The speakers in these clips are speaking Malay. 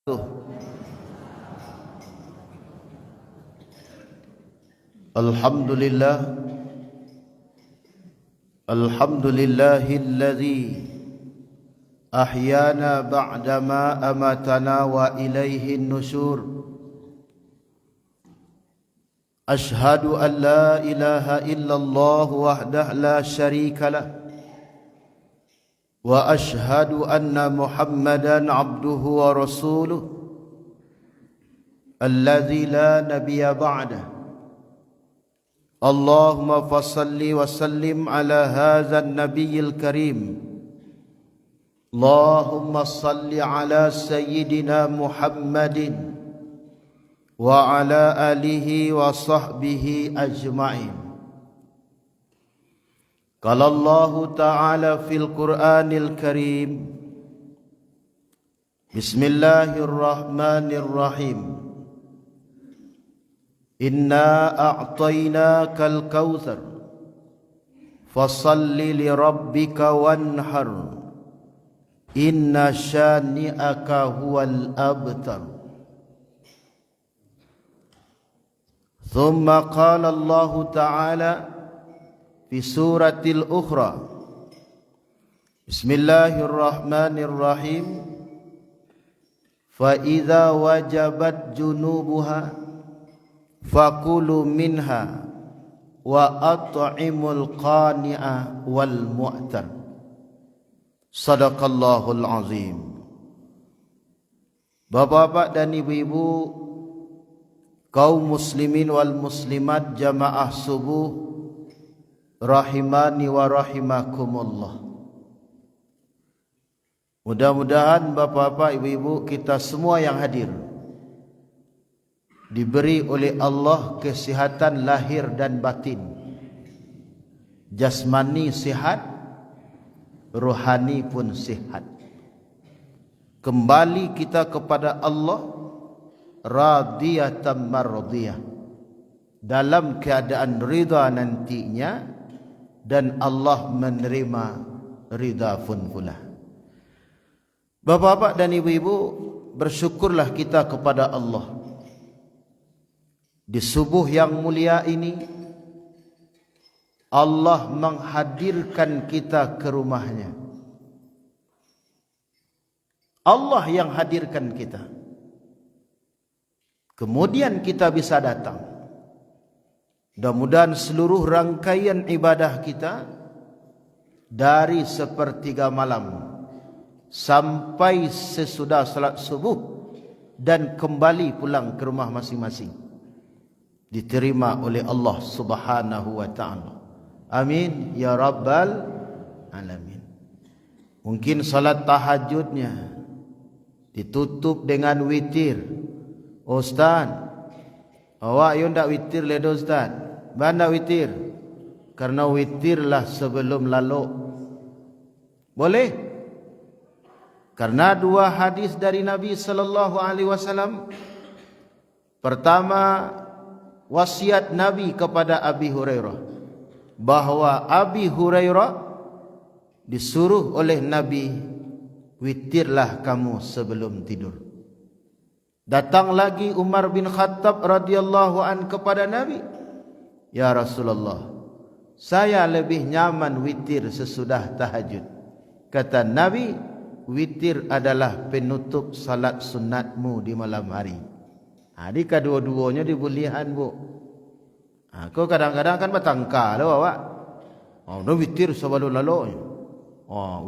Alhamdulillahilladzi ahyana ba'dama amatana wa ilaihin nusyur. Ashhadu an la ilaha illallah wahdahu la syarika lah wa ashhadu anna Muhammadan abduhu wa rasuluh alladzi la nabiyya ba'dah. Allahumma fassalli wa sallim ala hadzal nabiyil karim. Allahumma salli ala sayyidina Muhammadin wa ala alihi wa sahbihi ajma'in. Qala Allah ta'ala fil Qur'anil Karim. Bismillahirrahmanirrahim. Inna a'tainakal kautsar fasalli li rabbika wanhar inna syani'aka huwal abtar. Thumma qala Allah ta'ala fi suratil ukhra. Bismillahirrahmanirrahim. Fa idza wajabat junubuha fakulu minha wa at'imul qani'a wal mu'tar. Sadaqallahul azim. Bapak-bapak dan ibu-ibu, kaum muslimin wal muslimat jamaah subuh rahimani wa rahimakumullah. Mudah-mudahan bapak-bapak ibu-ibu kita semua yang hadir diberi oleh Allah kesihatan lahir dan batin, jasmani sihat, rohani pun sihat. Kembali kita kepada Allah radiyatan mardiyah, dalam keadaan ridha nantinya, dan Allah menerima ridha pun pula. Bapak-bapak dan ibu-ibu, bersyukurlah kita kepada Allah. Di subuh yang mulia ini Allah menghadirkan kita ke rumahnya. Allah yang hadirkan kita, kemudian kita bisa datang. Mudah-mudahan seluruh rangkaian ibadah kita dari sepertiga malam sampai sesudah salat subuh dan kembali pulang ke rumah masing-masing diterima oleh Allah Subhanahu wa ta'ala. Amin ya rabbal alamin. Mungkin salat tahajudnya ditutup dengan witir. Ustaz, awak yo ndak witir ledo ustaz. Banda witir? Karena witirlah sebelum lalu. Boleh? Karena dua hadis dari Nabi sallallahu alaihi wasallam. Pertama, wasiat Nabi kepada Abi Hurairah, bahwa Abi Hurairah disuruh oleh Nabi, witirlah kamu sebelum tidur. Datang lagi Umar bin Khattab radhiyallahu an kepada Nabi, ya Rasulullah, saya lebih nyaman witir sesudah tahajud. Kata Nabi, witir adalah penutup salat sunatmu di malam hari. Jadi kedua-duanya dibolehan, bu. Kau kadang-kadang kan bertangka lah awak. No witir sebelum lalu.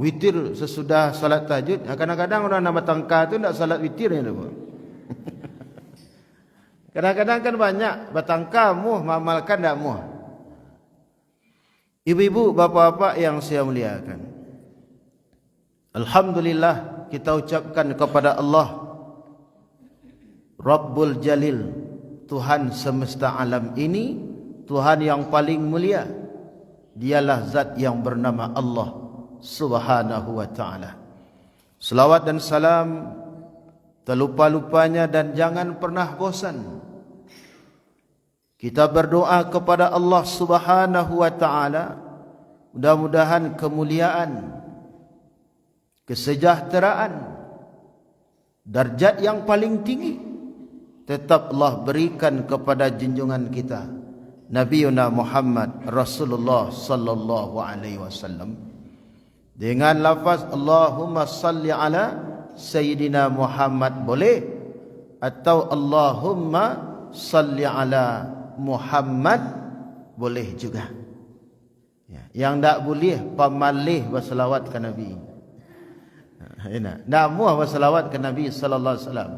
Witir sesudah salat tahajud. Kadang-kadang orang nak bertangka tu tak salat witir ni, bu. Kadang-kadang kan banyak bertangka muh mamalkan tak muh. Ibu-ibu, bapa-bapa yang saya muliakan, alhamdulillah kita ucapkan kepada Allah Rabbul Jalil, Tuhan semesta alam ini, Tuhan yang paling mulia. Dialah zat yang bernama Allah Subhanahu wa ta'ala. Selawat dan salam terlupa-lupanya dan jangan pernah bosan kita berdoa kepada Allah Subhanahu wa ta'ala. Mudah-mudahan kemuliaan, kesejahteraan darjat yang paling tinggi tetap Allah berikan kepada junjungan kita Nabiuna Muhammad Rasulullah sallallahu alaihi wasallam dengan lafaz Allahumma salli ala Sayyidina Muhammad boleh, atau Allahumma salli ala Muhammad boleh juga. Yang tak boleh pamalih berselawat ke Nabi. Tak muah berselawat ke Nabi sallallahu alaihi wasallam.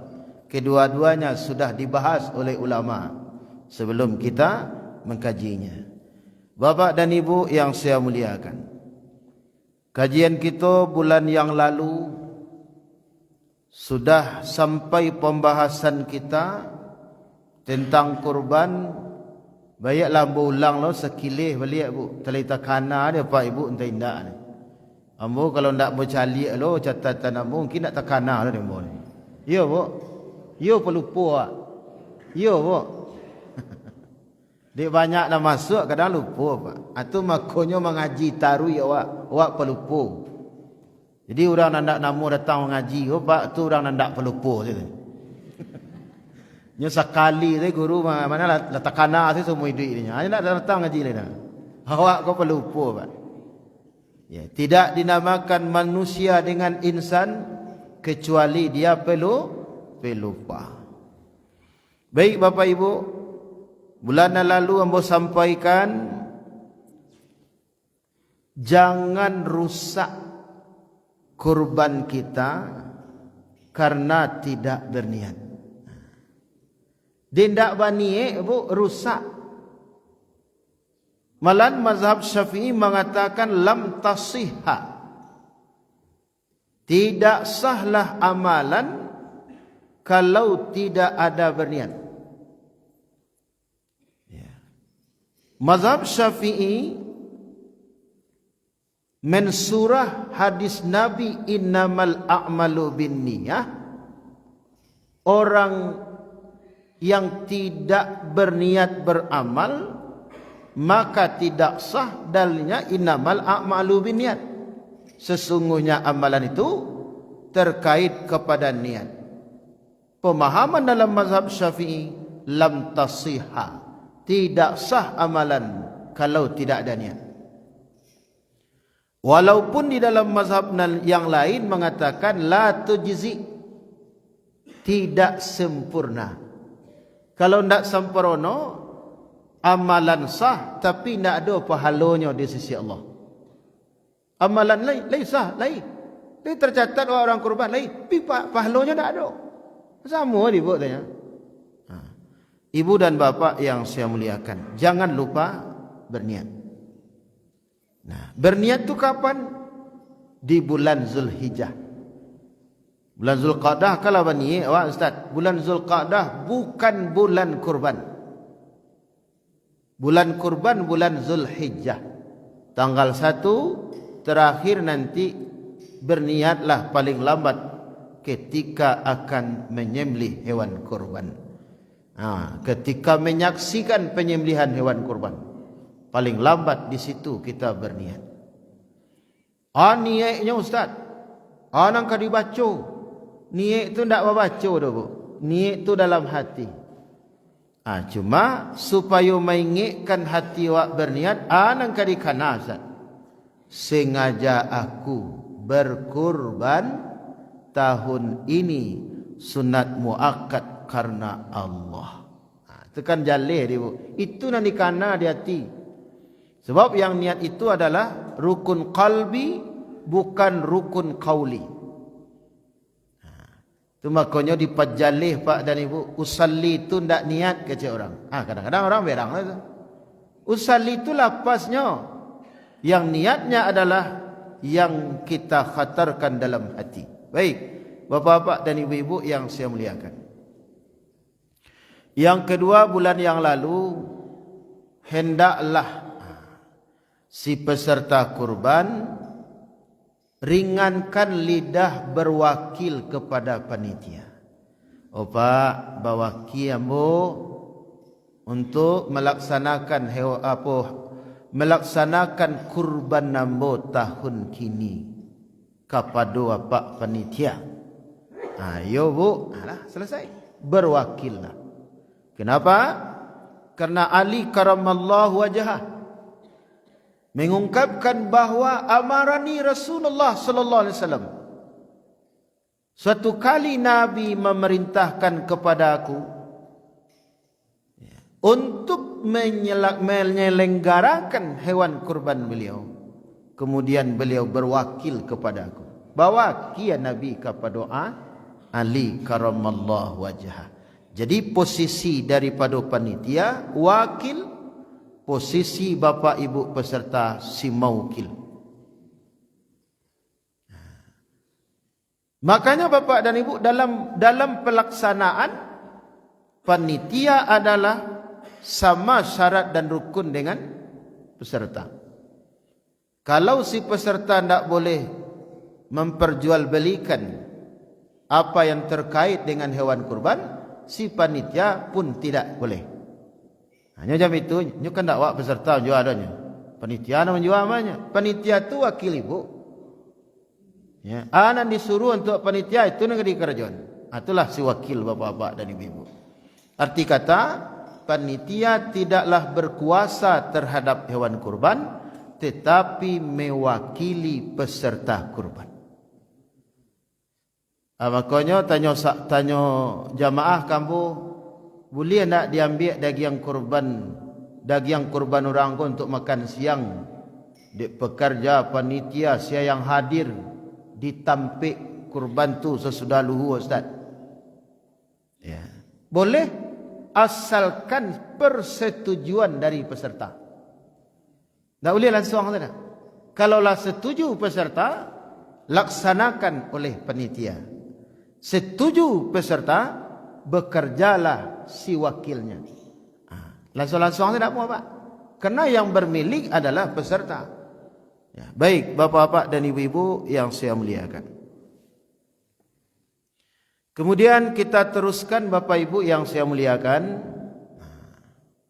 Kedua-duanya sudah dibahas oleh ulama sebelum kita mengkajinya. Bapak dan Ibu yang saya muliakan, kajian kita bulan yang lalu sudah sampai pembahasan kita tentang kurban. Bayaklah berulang lo sekilih balik bu. Telita kana dia Pak Ibu entah indak ni. Ambo kalau ndak mau calik lo catatan ambo mungkin nak takana lo dembo ni. Ya bu. Yo pelupa. Yo bu. Dia banyak dah masuk kadang lupa Pak. Atu makonyo mengaji tarui awak pelupa. Jadi orang nak namu datang mengaji, oh Pak tu orang nak pelupa saja. Nya sekali tu guru mana letak kana tu semua duit dia. Hanya nak datang ngaji lain. Awak kau pelupa Pak. Ya, tidak dinamakan manusia dengan insan kecuali dia pelupa. Baik Bapak Ibu, bulan lalu ambo sampaikan jangan rusak kurban kita karena tidak berniat. Dia tidak berniat bu, rusak. Malah mazhab Syafi'i mengatakan lam tasihha, tidak sahlah amalan kalau tidak ada berniat. Mazhab Syafi'i mensurah hadis Nabi innamal a'malu binniyah. Orang yang tidak berniat beramal maka tidak sah, dalilnya innamal a'malu binniyat. Sesungguhnya amalan itu terkait kepada niat. Pemahaman dalam mazhab Syafi'i lam tasihha, tidak sah amalan kalau tidak ada niat. Walaupun di dalam mazhab yang lain mengatakan la tujzi, tidak sempurna. Kalau tidak sempurna, amalan sah tapi tidak ada pahalanya di sisi Allah. Amalan lain sah, lain. Dia tercatat orang kurban lain, tapi pahalanya tidak ada. Sama dia buat tanya. Ibu dan bapak yang saya muliakan, jangan lupa berniat. Nah, berniat tu kapan? Di bulan Zulhijjah. Bulan Zulqa'dah kalau berniat awak ustaz, bulan Zulqa'dah bukan bulan kurban. Bulan kurban bulan Zulhijjah. Tanggal 1 terakhir nanti berniatlah paling lambat ketika akan menyembelih hewan kurban. Ketika menyaksikan penyembelihan hewan kurban, paling lambat di situ kita berniat. Niatnya ustaz, nang ka dibaca. Niat tu ndak baca dah bu. Niat tu dalam hati. Cuma supaya mengingatkan hati awak berniat, nang ka dikana ustaz. Sengaja aku berkurban tahun ini sunat muakkad karena Allah. Itu kan jalih dia bu. Itu nang dikana di hati. Sebab yang niat itu adalah rukun qalbi, bukan rukun qauli. Itu makanya dipajalih Pak dan Ibu, usalli itu tidak niat kata orang. Kadang-kadang orang berang lah. Usalli itu lapasnya. Yang niatnya adalah yang kita khatarkan dalam hati. Baik, bapak-bapak dan ibu-ibu yang saya muliakan. Yang kedua, bulan yang lalu hendaklah si peserta kurban ringankan lidah berwakil kepada panitia. Pak, bawaki ambo untuk melaksanakan melaksanakan kurban nambo tahun kini kepada Pak panitia. Ayo bu, alah, selesai. Berwakillah. Kenapa? Karena Ali karamallahu wajhah mengungkapkan bahawa amarani Rasulullah sallallahu alaihi wasallam. Suatu kali Nabi memerintahkan kepada aku untuk menyelenggarakan hewan kurban beliau. Kemudian beliau berwakil kepada aku. Bawa kia Nabi kepada doa Ali karamallahu wajhah. Jadi posisi daripada panitia, wakil, posisi bapa ibu peserta si mawkil. Makanya bapa dan ibu dalam pelaksanaan panitia adalah sama syarat dan rukun dengan peserta. Kalau si peserta tidak boleh memperjualbelikan apa yang terkait dengan hewan kurban, si panitia pun tidak boleh. Hanya jam itu, nyu kan tak wak peserta jual adanya. Panitia nak menjual namanya. Panitia tu wakil ibu. Ya, anak disuruh untuk panitia itu negeri kerajaan. Itulah si wakil bapa-bapa dan ibu-ibu. Arti kata, panitia tidaklah berkuasa terhadap hewan kurban, tetapi mewakili peserta kurban. Makanya tanya jamaah kamu, boleh tak diambil daging kurban orang untuk makan siang? Di pekerja panitia saya yang hadir ditampik kurban tu sesudah luhur Ustaz. Ya. Boleh asalkan persetujuan dari peserta. Tak boleh langsung tak? Kalaulah setuju peserta, laksanakan oleh panitia. Setuju peserta, bekerjalah si wakilnya. Langsung-langsung tidak apa Pak. Karena yang bermilik adalah peserta. Ya, baik bapak-bapak dan ibu-ibu yang saya muliakan. Kemudian kita teruskan bapak ibu yang saya muliakan.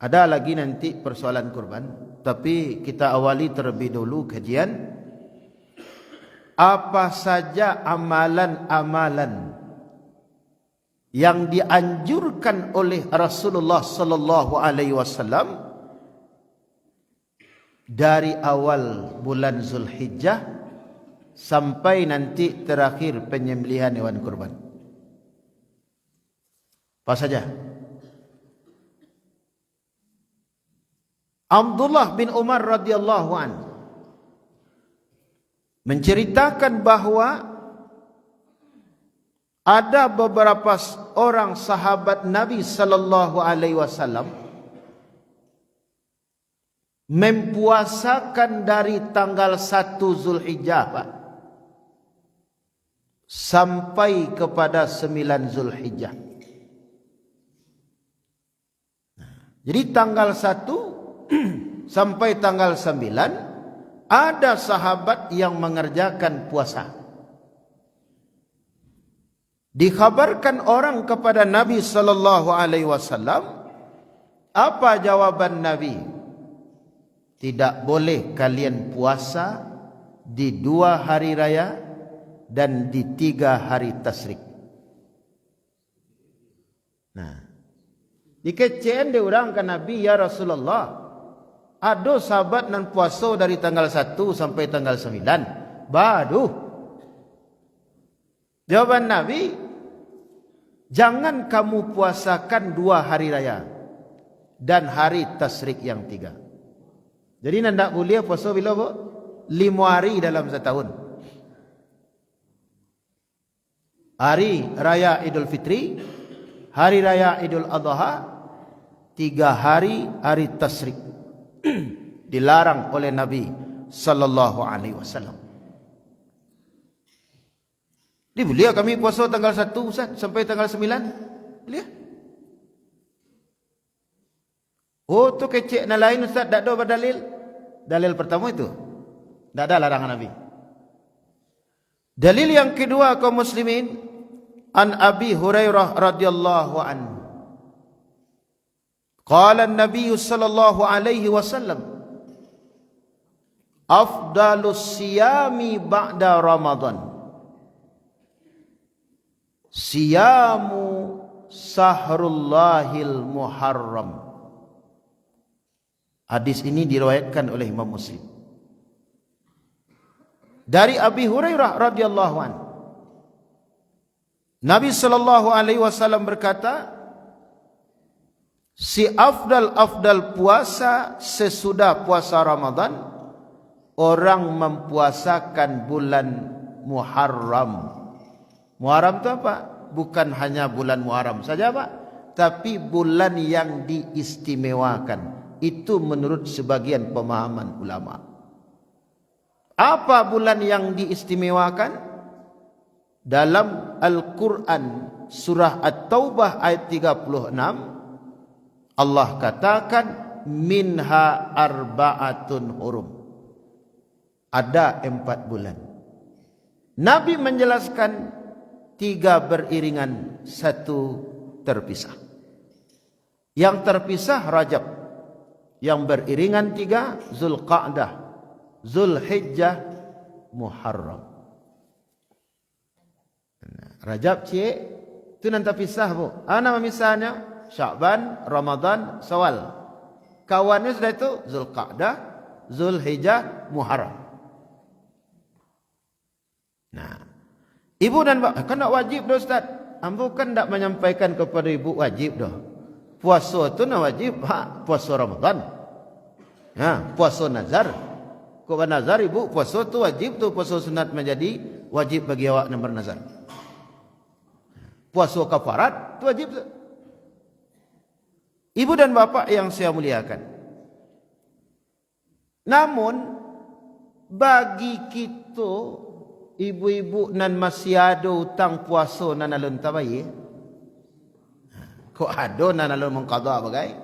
Ada lagi nanti persoalan kurban, tapi kita awali terlebih dulu kajian. Apa saja amalan-amalan yang dianjurkan oleh Rasulullah sallallahu alaihi wasallam dari awal bulan Zulhijjah sampai nanti terakhir penyembelihan hewan kurban. Apa saja? Abdullah bin Umar radhiyallahu anhu menceritakan bahawa ada beberapa orang sahabat Nabi sallallahu alaihi wasallam mempuasakan dari tanggal 1 Zulhijjah Pak, sampai kepada 9 Zulhijjah. Jadi tanggal 1 sampai tanggal 9 ada sahabat yang mengerjakan puasa. Dikhabarkan orang kepada Nabi sallallahu alaihi wasallam, apa jawaban Nabi? Tidak boleh kalian puasa di 2 hari raya dan di 3 hari tasyrik. Nah, dikecean dia orang ke Nabi, ya Rasulullah, ada sahabat nan puasa dari tanggal 1 sampai tanggal 9. Baduh. Jawaban Nabi, jangan kamu puasakan 2 hari raya dan hari tasyrik yang 3. Jadi tidak boleh puasa bila 5 hari dalam setahun. Hari raya Idul Fitri, hari raya Idul Adha, 3 hari hari tasyrik. Dilarang oleh Nabi sallallahu alaihi wasallam. Boleh kami puasa tanggal 1 Ustaz sampai tanggal 9? Boleh? Oh tu kecek na lain Ustaz, tak ada berdalil. Dalil pertama itu tak ada larangan Nabi. Dalil yang kedua kaum muslimin, an Abi Hurairah radhiyallahu anhu. Qala an-nabiy sallallahu alaihi wasallam, afdalus siyami ba'da Ramadan siyamu sahrullahil muharram. Hadis ini diriwayatkan oleh Imam Muslim. Dari Abi Hurairah radhiyallahu anhu, Nabi sallallahu alaihi wasallam berkata, si afdal puasa sesudah puasa Ramadan, orang mempuasakan bulan Muharram. Muharram itu apa? Bukan hanya bulan Muharram saja, Pak, tapi bulan yang diistimewakan. Itu menurut sebagian pemahaman ulama. Apa bulan yang diistimewakan? Dalam Al-Quran surah At-Taubah ayat 36, Allah katakan minha arba'atun hurum. Ada 4 bulan. Nabi menjelaskan 3 beriringan, 1 terpisah. Yang terpisah Rajab, yang beriringan 3 Zulqa'dah, Zulhijjah, Muharram. Rajab cik itu nanti pisah bu. Nama misalnya Sya'ban, Ramadan, Syawal. Kawannya sudah itu Zulqa'dah, Zulhijjah, Muharram. Nah, ibu dan bapak kan tak wajib dah Ustaz. Ambo kan tak menyampaikan kepada ibu wajib dah. Puasa tu nak wajib, puasa Ramadan. Puasa nazar. Kau bernazar ibu, puasa tu wajib tu, puasa sunat menjadi wajib bagi awak yang bernazar. Puasa kafarat tu wajib tu. Ibu dan bapak yang saya muliakan. Namun bagi kita ibu-ibu nan masih ada hutang puasa nan alun tabayi, kok ada nan alun mengqada bagai?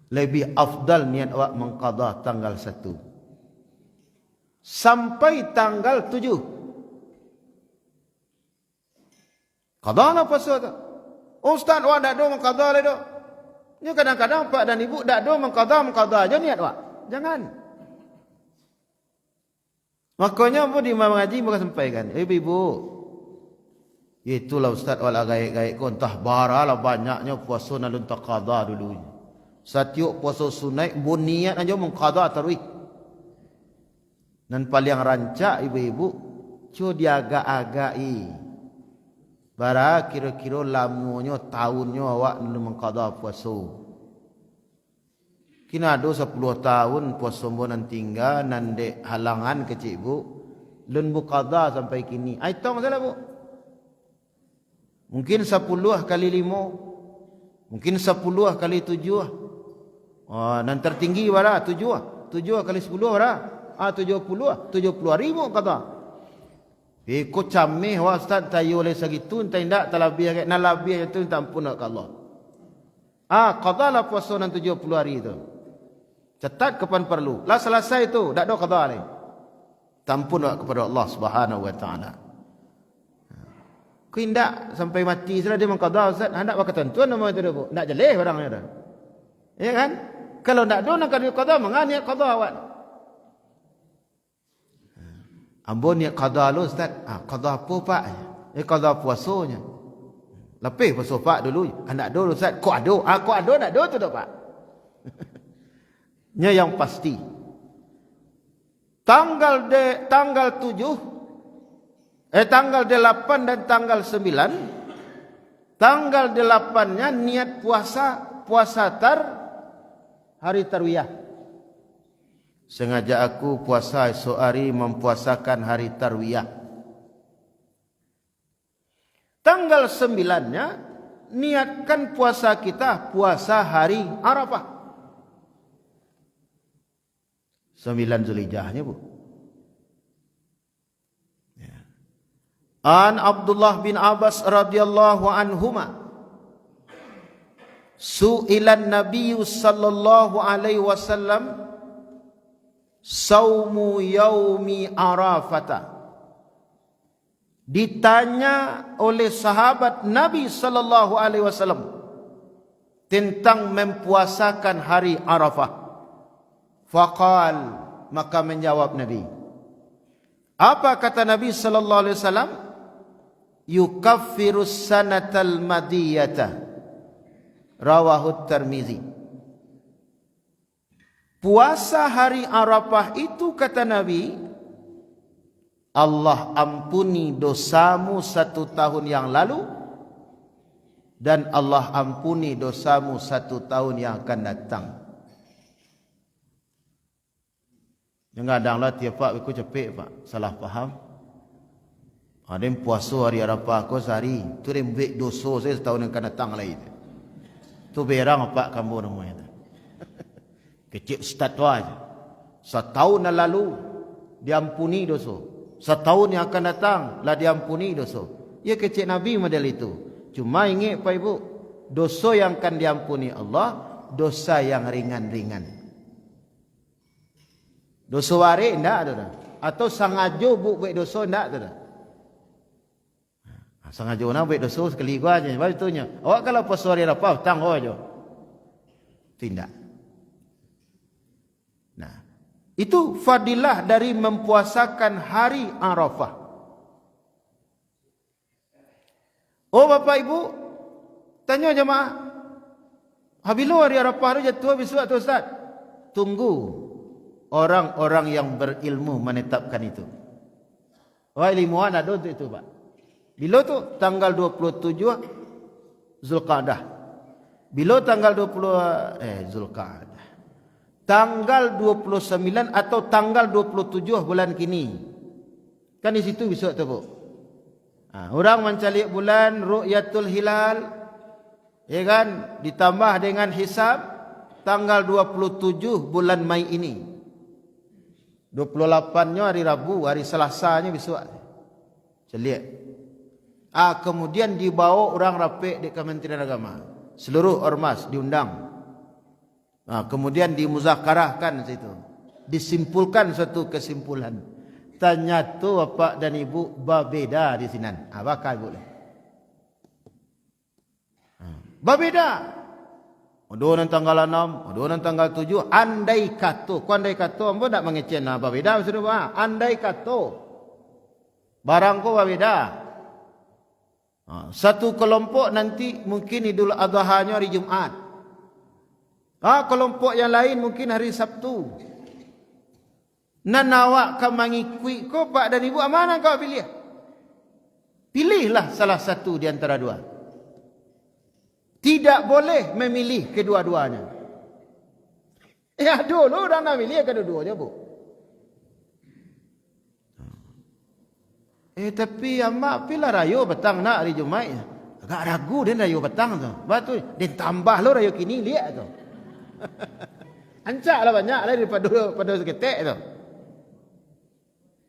Lebih afdal niat awak mengqada tanggal 1 sampai tanggal 7. Qadalah puasa tu. Ustaz awak dak do mengqada le do. Ni kadang-kadang pak dan ibu dak do mengqada aja niat awak. Jangan. Makanya pun di mengaji mereka sampaikan, ibu-ibu, itulah Ustaz wala gaik-gaik kau entah baralah banyaknya puasa nalun tak qada dulu. Setiap puasa sunat buniat aja mengqada tarawih. Dan paling rancak ibu-ibu, cu diagak-agai. Bara kira-kira lamunya tahunnya awak nalun mengqada puasa. Kina ada 10 tahun puasa mbonan tinggal nandek halangan kecik bu. Lun bu qada sampai kini. Aitong salah bu. Mungkin 10 kali 5. Mungkin 10 kali 7. Dan tertinggi bara 7. 7 kali 10 bara. 70 ribu qada. Ko camih wa ustaz tayo oleh segitu entai ndak talabiah nak labiah itu tak ampun ke Allah. Qada lah puasa nan 70 hari itu. Catat kapan perlu. Lah selesai tu, tak ada qada ni. Tampun kepada Allah Subhanahu wa taala. Kau indak sampai mati sudah dia mengqada Ustaz, hendak pakai tentuan nama itu bu. Nak jeleh barangnya dah. Ya kan? Kalau tak ada nak qada mengani qada awak. Ambo niat qada lu Ustaz. Qada apa pak? Qada puasanya. Lebih puasa pak dulu. Hendak ada Ustaz. Kau ada? Kau ada nak ada tu dak pak? Nya yang pasti tanggal 7 tanggal 8 dan tanggal 9. Tanggal 8-nya niat puasa hari tarwiyah. Sengaja aku puasa esok hari mempuasakan hari tarwiyah. Tanggal 9-nya niatkan puasa kita puasa hari Arafah. 9 Zulhijjahnya bu. An Abdullah bin Abbas radhiyallahu anhuma su'ilan Nabi sallallahu alaihi wasallam saumu yaumi Arafata. Ditanya oleh sahabat Nabi sallallahu alaihi wasallam tentang mempuasakan hari Arafah. Faqal, maka menjawab Nabi. Apa kata Nabi sallallahu alaihi wasallam? yukaffirus sanatal madiyata. Rawahu Tirmizi. Puasa hari Arafah itu, kata Nabi, Allah ampuni dosamu 1 tahun yang lalu dan Allah ampuni dosamu 1 tahun yang akan datang. Kadang-kadanglah tiap pak aku cepik pak, salah faham. Ada yang puasa hari Arafah aku sehari, tu dia ambil dosa saya setahun yang akan datang lagi. Tu berang pak kamu namanya. Kecil ustaz tu aja. Setahun yang lalu diampuni dosa. Setahun yang akan datang lah diampuni dosa. Ya kecil Nabi model itu. Cuma ingat Pak Ibu, dosa yang akan diampuni Allah, dosa yang ringan-ringan. Dosa warik enggak ada dah. Atau sengaja buat dosa enggak ada dah. Sengaja nak buat dosa sekali gua aja. Baru tunya. Awak kalau puasa hari Arafah hutang aja. Tidak. Nah, itu fadilah dari mempuasakan hari Arafah. Oh Bapak Ibu, tanya jemaah, habilo hari Arafah tu jatuh besok tu Ustaz? Tunggu orang-orang yang berilmu menetapkan itu. Wah, ilmuwan ada untuk itu Pak. Bila tu tanggal 27 Zulqa'dah. Bila tanggal 20 Zulqa'dah. Tanggal 29 atau tanggal 27 bulan kini. Kan di situ besok tu Bu. Orang mencari bulan ru'yatul hilal, ya kan, ditambah dengan hisab tanggal 27 bulan Mei ini. 28-nya hari Rabu, hari Selasanya besok. Celiak. Kemudian dibawa orang rapik di Kementerian Agama. Seluruh ormas diundang. Kemudian dimuzakarahkan situ. Disimpulkan suatu kesimpulan. Tanya tu bapak dan ibu berbeda di sini. Bakal boleh. Berbeda. Ada nan tanggal 6, ada nan tanggal 7. Andai kata, ku andai kata, ambo tak mengecen berbeda sudah Pak. Andai kata barang ku berbeda. Satu kelompok nanti mungkin Idul Adha-nya hari Jumaat. Kelompok yang lain mungkin hari Sabtu. Nan awak kau mengikui kau pak dan ibu, mana kau pilih? Pilihlah salah satu di antara dua. Tidak boleh memilih kedua-duanya. Dulu orang nak pilih kedua-duanya Bu. Tapi amak pilih rayu petang nak hari Jumaat. Agak ragu dia rayu petang tu. Batu dia tambah lo rayu kini lihat tu. Ancaklah banyak lah daripada seketek tu.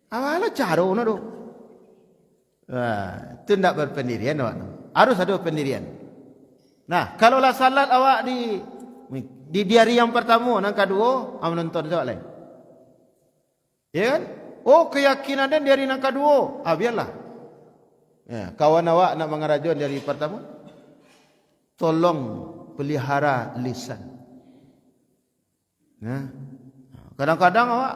Awalah cara mana tu? Itu tidak berpendirian awak. Harus ada pendirian. Nah, kalaulah salat awak di hari yang pertama, yang kedua, menonton soal lain. Ya kan? Oh, keyakinan dan di hari yang kedua, biarlah. Ya, kawan awak nak mengarajuan di hari pertama, tolong pelihara lisan. Ya. Kadang-kadang awak,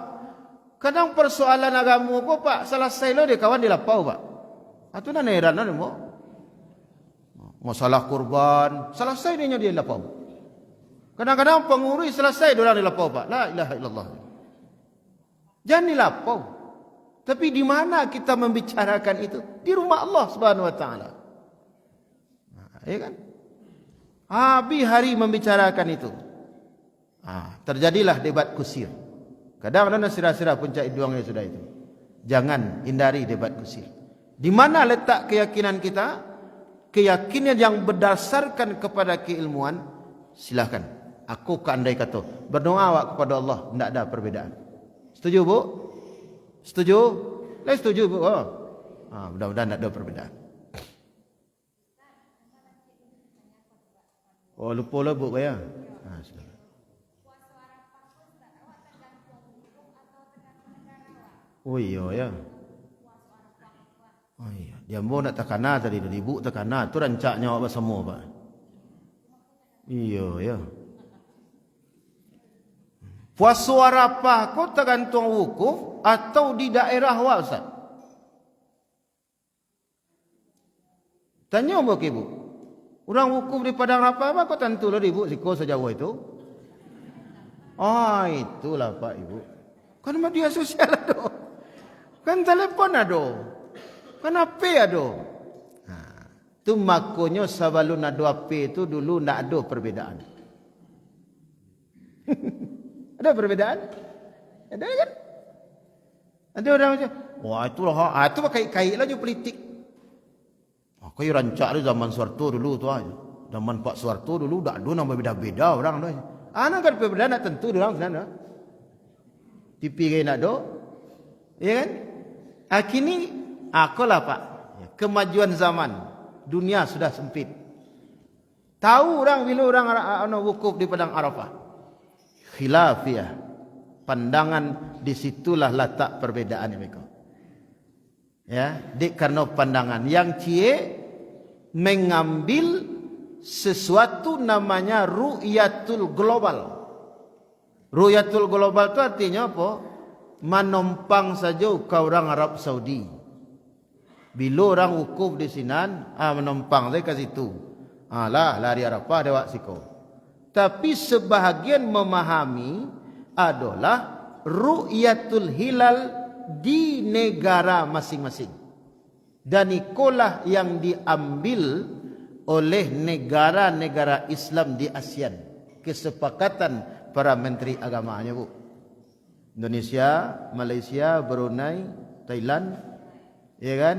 kadang persoalan agama apa Pak, selesai lo dia kawan dilapau Pak. Itu nak heran lah Pak. Masalah kurban, selesai dia dilapau. Kadang-kadang pengurus selesai dia orang dilapau Pak. La ilaha illallah. Jangan dilapau. Tapi di mana kita membicarakan itu? Di rumah Allah Subhanahu Wa Taala. Ya kan? Habis hari membicarakan itu. Terjadilah debat kusir. Kadang-kadang sirah-sirah puncak iduangnya sudah itu. Jangan hindari debat kusir. Di mana letak keyakinan kita? Keyakinan yang berdasarkan kepada keilmuan, silakan. Aku andai kata berdoa awak kepada Allah, tidak ada perbedaan. Setuju Bu? Setuju? Setuju Bu. Mudah-mudahan tidak ada perbedaan. Lupa lah Bu ya. Oh iya ya. Oh iya, dia mau nak takana tadi dari ibu takana tu rancaknya awak semua Pak. Iya ya. Puasa Arafah kau tergantung wukuf atau di daerah awak Ustaz? Tanya mbak ibu. Orang wukuf di Padang Arafah apa kau tentu lah ibu siko sejauh itu. Ah itulah Pak Ibu. Kan media sosial ada. Kan telepon ada. Kan HP ada. Nah, tu makanya sebelum ada HP itu dulu tidak ada perbedaan. Ada perbedaan? Ada kan? Ada orang macam, wah itulah, itu kait-kait lah je politik. Kau rancak tu zaman Soeharto dulu tu aja. Zaman Pak Soeharto dulu tak ada nama beda-beda orang tu. Anak kan perbedaan nak tentu orang sana. TV kayak nak do, ya kan? Kini, lah Pak. Kemajuan zaman, dunia sudah sempit. Tahu orang bila orang wukuf di Padang Arafah. Khilafiyah. Pandangan disitulah letak perbedaan mereka. Ya, karena pandangan yang cie mengambil sesuatu namanya ru'yatul global. Ru'yatul global itu artinya apa? Menompang saja ke orang Arab Saudi. Bila orang wukuf di sinan, menompang saya ke situ. Lah lari Arafah dewak siko. Tapi sebahagian memahami adalah ru'yatul hilal di negara masing-masing. Dan itulah yang diambil oleh negara-negara Islam di ASEAN. Kesepakatan para menteri agamanya bu. Indonesia, Malaysia, Brunei, Thailand, ya kan?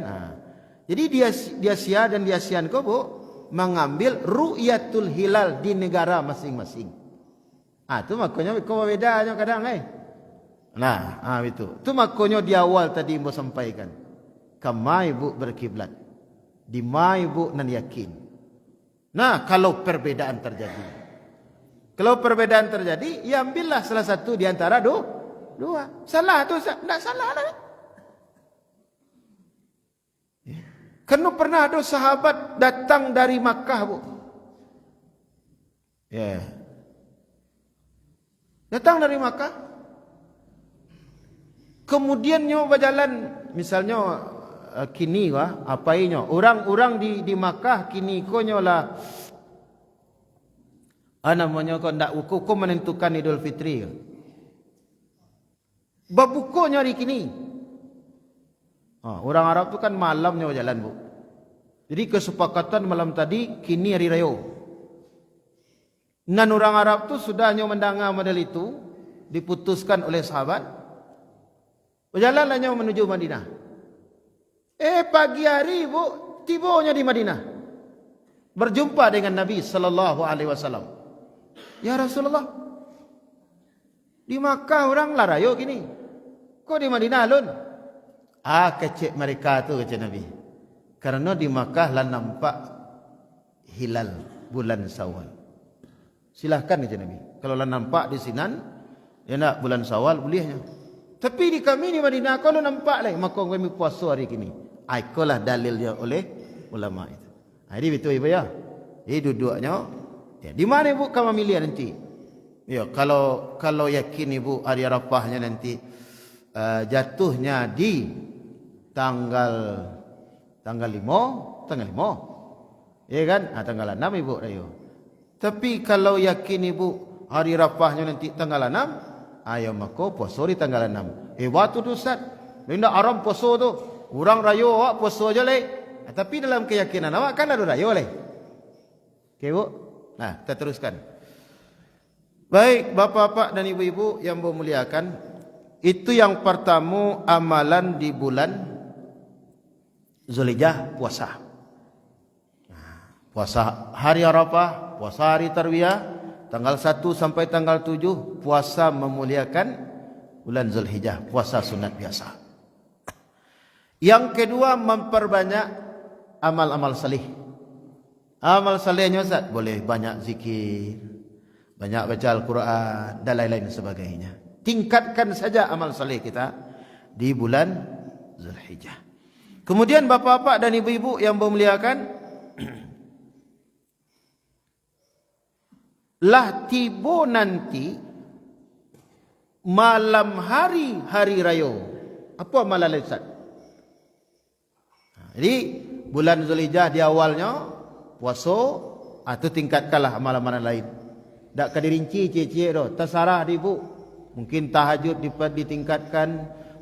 Jadi di Asia dan di ASEAN kau bu mengambil ru'yatul hilal di negara masing-masing. Itu makanya kau bedanya kadang Nah, itu. Itu makanya di awal tadi ibu sampaikan. Kamai ibu berkiblat. Di mai ibu nan yakin. Nah, kalau perbedaan terjadi. Kalau perbedaan terjadi, ya ambillah salah satu di antara dua. Salah tu tidak salah lah. Karena pernah ada sahabat datang dari Makkah bu. Ya. Datang dari Makkah. Kemudian nyo berjalan misalnya kini apa ini orang-orang di Makkah kini konyo lah namanya kau ndak kau menentukan Idul Fitri. Babukonya hari kini. Orang Arab tu kan malamnya berjalan bu. Jadi kesepakatan malam tadi kini hari raya. Dan orang Arab tu sudahnya mendengar model itu diputuskan oleh sahabat. Berjalanlah menuju Madinah. Pagi hari bu tibanya di Madinah. Berjumpa dengan Nabi sallallahu alaihi wasallam. Ya Rasulullah. Di Makkah orang larayo kini. Kok di Madinah alun? Kecek mereka tu kata Nabi. Karena di Makkah lah nampak hilal bulan Syawal. Silahkan kata Nabi. Kalau lah nampak di sinan, ya nak bulan Syawal bolehnya. Tapi di kami di Madinah kalau nampak lah, maka kami puasa hari kini. Itulah dalilnya oleh ulama itu. Jadi betul ibu ya. Jadi duduknya. Ya, di mana ibu kamu milih nanti? Ya kalau yakin ibu hari Arafahnya nanti jatuhnya di tanggal 5. Ya kan? Tanggal 6 ibu rayu. Tapi kalau yakin ibu hari Arafahnya nanti tanggal 6, ayo maka puasa di tanggal 6. Waktu tu Ustaz, tidak haram puasa tu. Orang rayu awak puasa je leh. Tapi dalam keyakinan awak kan ada rayu leh. Okey bu. Nah, kita teruskan. Baik, bapak-bapak dan ibu-ibu yang memuliakan, itu yang pertama amalan di bulan Zulhijjah puasa. Puasa hari Arafah, puasa hari Tarwiyah, tanggal 1 sampai tanggal 7 puasa memuliakan bulan Zulhijjah, puasa sunat biasa. Yang kedua memperbanyak amal-amal salih. Amal salihnya Ustaz boleh banyak zikir, banyak baca Al-Quran dan lain-lain sebagainya. Tingkatkan saja amal salih kita di bulan Zulhijjah. Kemudian bapak-bapak dan ibu-ibu yang memuliakan, lah tiba nanti malam hari raya. Apa malam Ustaz? Jadi bulan Zulhijjah di awalnya puasa, atau tingkatkanlah amalan-amalan lain. Tak kena dirinci cie-cie tu, terserah ibu. Mungkin tahajud ditingkatkan,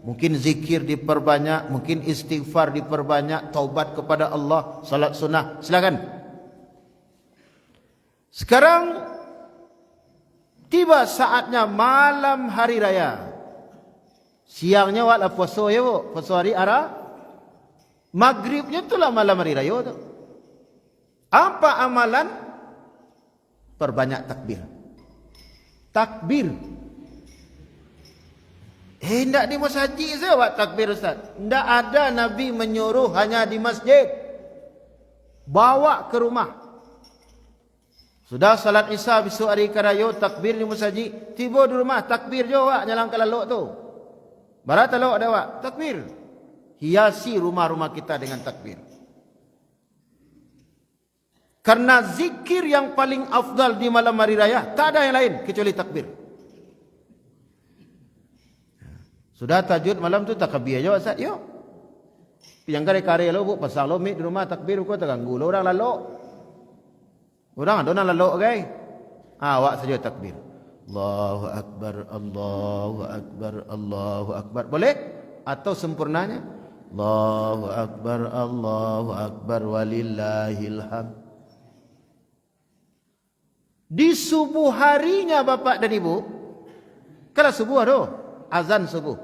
mungkin zikir diperbanyak, mungkin istighfar diperbanyak, taubat kepada Allah, salat sunnah, silakan. Sekarang tiba saatnya malam hari raya. Siangnya waklah puasa ya bu, puasa hari Arafah. Maghribnya itulah malam hari raya tu. Apa amalan? Perbanyak takbir. Takbir. Tidak di masjid saya buat takbir Ustaz. Tidak ada Nabi menyuruh hanya di masjid. Bawa ke rumah. Sudah salat Isya besok hari raya, takbir di masjid. Tiba di rumah, takbir je awak, nyalangkan lalok tu. Barat lalok ada awak, takbir. Hiasi rumah-rumah kita dengan takbir. Karena zikir yang paling afdal di malam hari raya, tak ada yang lain kecuali takbir. Sudah tahajud malam tu takbir aja Ustaz, yo. Yang kare-kare lo bu pasang lo mik di rumah takbir ko terganggu lo orang lalu. Orang ada lalu okay? Awak saja takbir. Allahu akbar, Allahu akbar, Allahu akbar. Boleh? Atau sempurnanya Allahu akbar walillahil hamd. Di subuh harinya Bapak dan Ibu, kalau subuh ada azan subuh.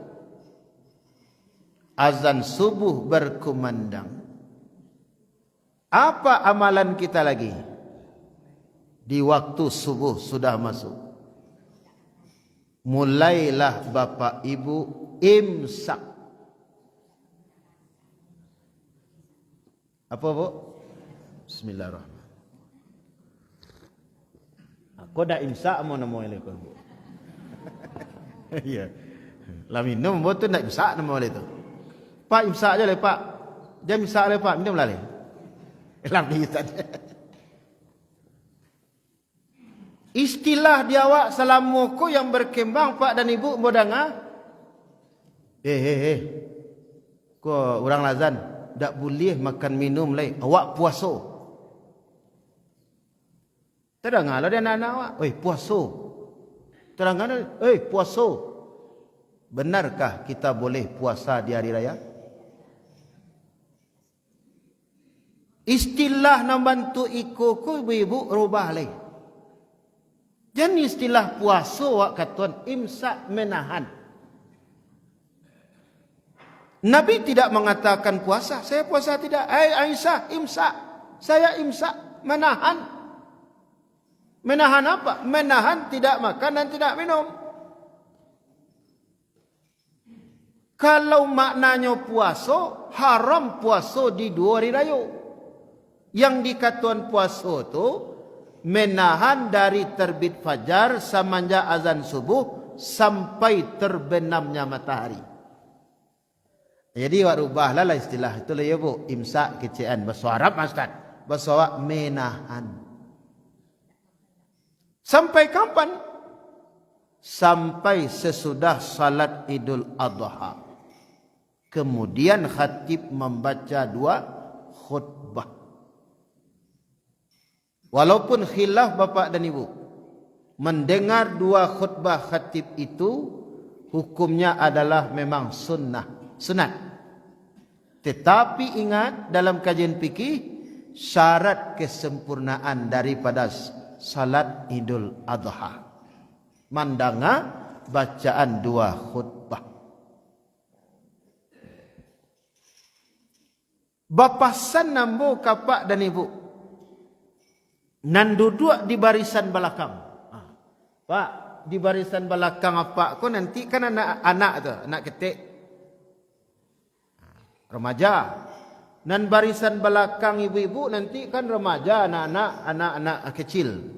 Azan subuh berkumandang. Apa amalan kita lagi? Di waktu subuh sudah masuk. Mulailah Bapak Ibu imsak. Apa bu? Bismillahirrahmanirrahim. Aku dah imsak mau namo alaikum bu. Iya. Lah minum bu tu nak imsak namo alaikum. Pak imsak aja le pak. Jam imsak le pak, minum lah le. Lam ni tadi. Istilah dia awak salamuku yang berkembang Pak dan Ibu modanga. Ko orang lazan tak boleh makan minum lai. Awak puasa. Terdengar dia anak-anak awak. Oi puasa. Terdengar puasa. Benarkah kita boleh puasa di hari raya? Istilah nak bantu ikuku ibu-ibu rubah lai. Dan istilah puasa wak katuan imsak menahan. Nabi tidak mengatakan puasa. Saya puasa tidak. Aisyah imsak. Saya imsak menahan. Menahan apa? Menahan tidak makan dan tidak minum. Kalau maknanya puasa, haram puasa di 2 hari raya. Yang dikatuan puasa tu menahan dari terbit fajar semenjak azan subuh sampai terbenamnya matahari. Jadi awak rubahlah lah istilah itulah ya bu, imsak kecian bahasa Arab Ustaz. Bahasa awak menahan. Sampai kapan? Sampai sesudah salat Idul Adha. Kemudian khatib membaca 2 khutbah. Walaupun khilaf Bapak dan Ibu, mendengar 2 khutbah khatib itu hukumnya adalah memang sunat. Tetapi ingat dalam kajian fikih, syarat kesempurnaan daripada salat Idul Adha mandanga bacaan 2 khutbah. Bapasan nambo kapak dan ibu nan duduk di barisan belakang. Pak, di barisan belakang apa ko nanti kan anak-anak tu, anak ketik. Remaja. Nan barisan belakang ibu-ibu nanti kan remaja, anak-anak kecil.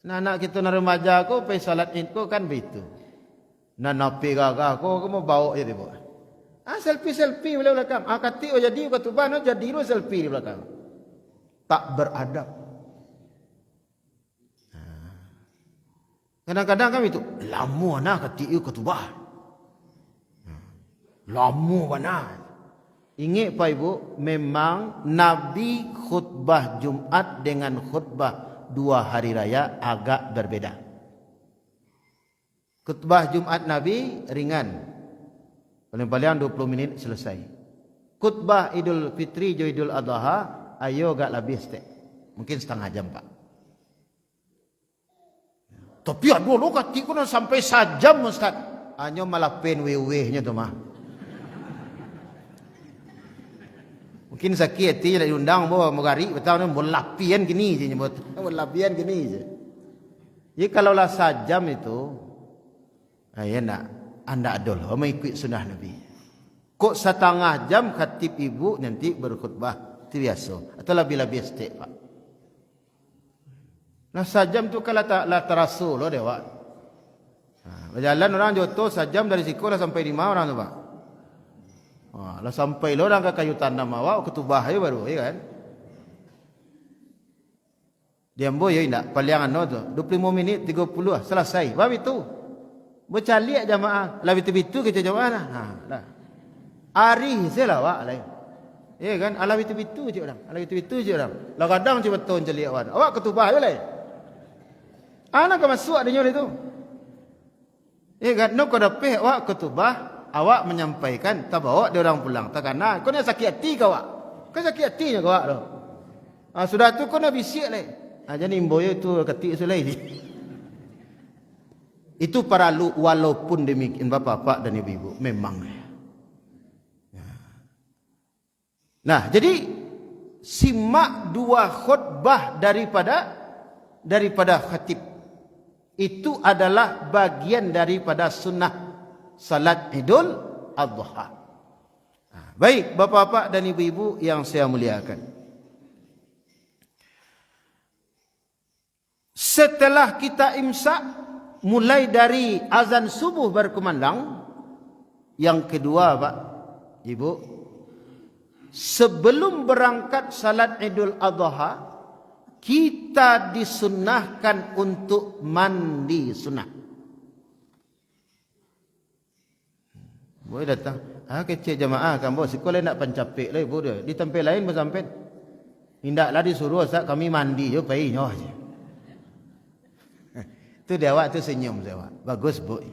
Anak kita na remaja ko pe salat Id ko kan begitu. Nan napi gagah ko mau bawa jadi bu. Selfie boleh belakang. Kati jadi khutbah no jadi lo selfie di belakang. Tak beradab. Kadang-kadang kami itu lama nak ketika khutbah. Lama mana. Ingat Pak Ibu, memang Nabi khutbah Jumat dengan khutbah 2 hari raya agak berbeda. Khutbah Jumat Nabi ringan. Paling-paling 20 minit selesai. Khutbah Idul Fitri jo Idul Adha ayo agak lebih stek. Mungkin setengah jam Pak. Tapi aduh lo kati ko na sampai sajam Ustaz. Anyo malah pen wewehnya tu mah. Mungkin sakit hati nak diundang bawa megari betul ni melapian gini je nyebut. Melapian gini je. Jadi kalau lah sajam itu ya nak anda adol mengikut sunnah Nabi. Kok setengah jam khatib ibu nanti berkhutbah itu biasa atau lebih-lebih setiap Pak. Nah sajam tu kalau tak lah terasa loh dewa. Berjalan orang joto sajam dari sekolah sampai 5 orang tu Pak. Lah sampai lo orang ke kayu tanam awak ketubah aja baru ya kan. Diambo ya indak paliangan no tu 25 minit 30 selesai. Bab itu. Bercaliak jamaah. Lah bitu-bitu kita jamaah dah. Dah. Ari selah awak lain. Ya kan? Ala bitu-bitu je orang. Ala bitu-bitu je orang. Lah kadang je betul caliak awak. Awak ketubah aja lain. Anak ke masuk adanya itu. Ya kan? No kada peh awak ketubah. Awak menyampaikan tak bawa dia orang pulang tak kena kau ni sakit hati kau awak kau sakit hatinya kau awak tu sudah tu kau nak bisik leh jadi imboyo tu ketik sulai itu para lu walaupun demikian bapak-bapak dan ibu-ibu memang nah jadi simak 2 khutbah daripada khatib itu adalah bagian daripada sunnah salat Idul Adha. Baik bapak-bapak dan ibu-ibu yang saya muliakan. Setelah kita imsak mulai dari azan subuh berkumandang, yang kedua Pak Ibu, sebelum berangkat salat Idul Adha kita disunnahkan untuk mandi sunnah. Boleh datang. Kecil jamaah kan bos. Sekolah nak pancapik lah ibu dia. Di tempat lain pun sampai. Hindaklah disuruh Ustaz kami mandi je. Payihnya je. Itu dia awak tu senyum saya awak. Bagus bu.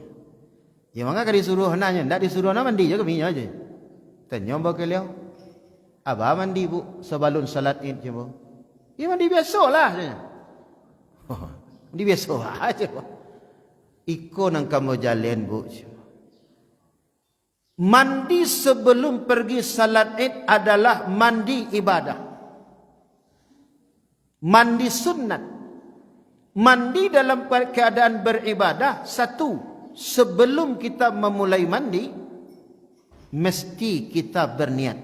Ya maka kan disuruh nanya. Tak disuruh nak mandi je kami je. Senyum bawa keliau. Abah mandi bu. Sebelum salat id je bu. Ya mandi biasa lah. Mandi biasa aja bu. Ikut nang kamu jalan bu. Mandi sebelum pergi salat id adalah mandi ibadah. Mandi sunat. Mandi dalam keadaan beribadah. Satu, sebelum kita memulai mandi, mesti kita berniat.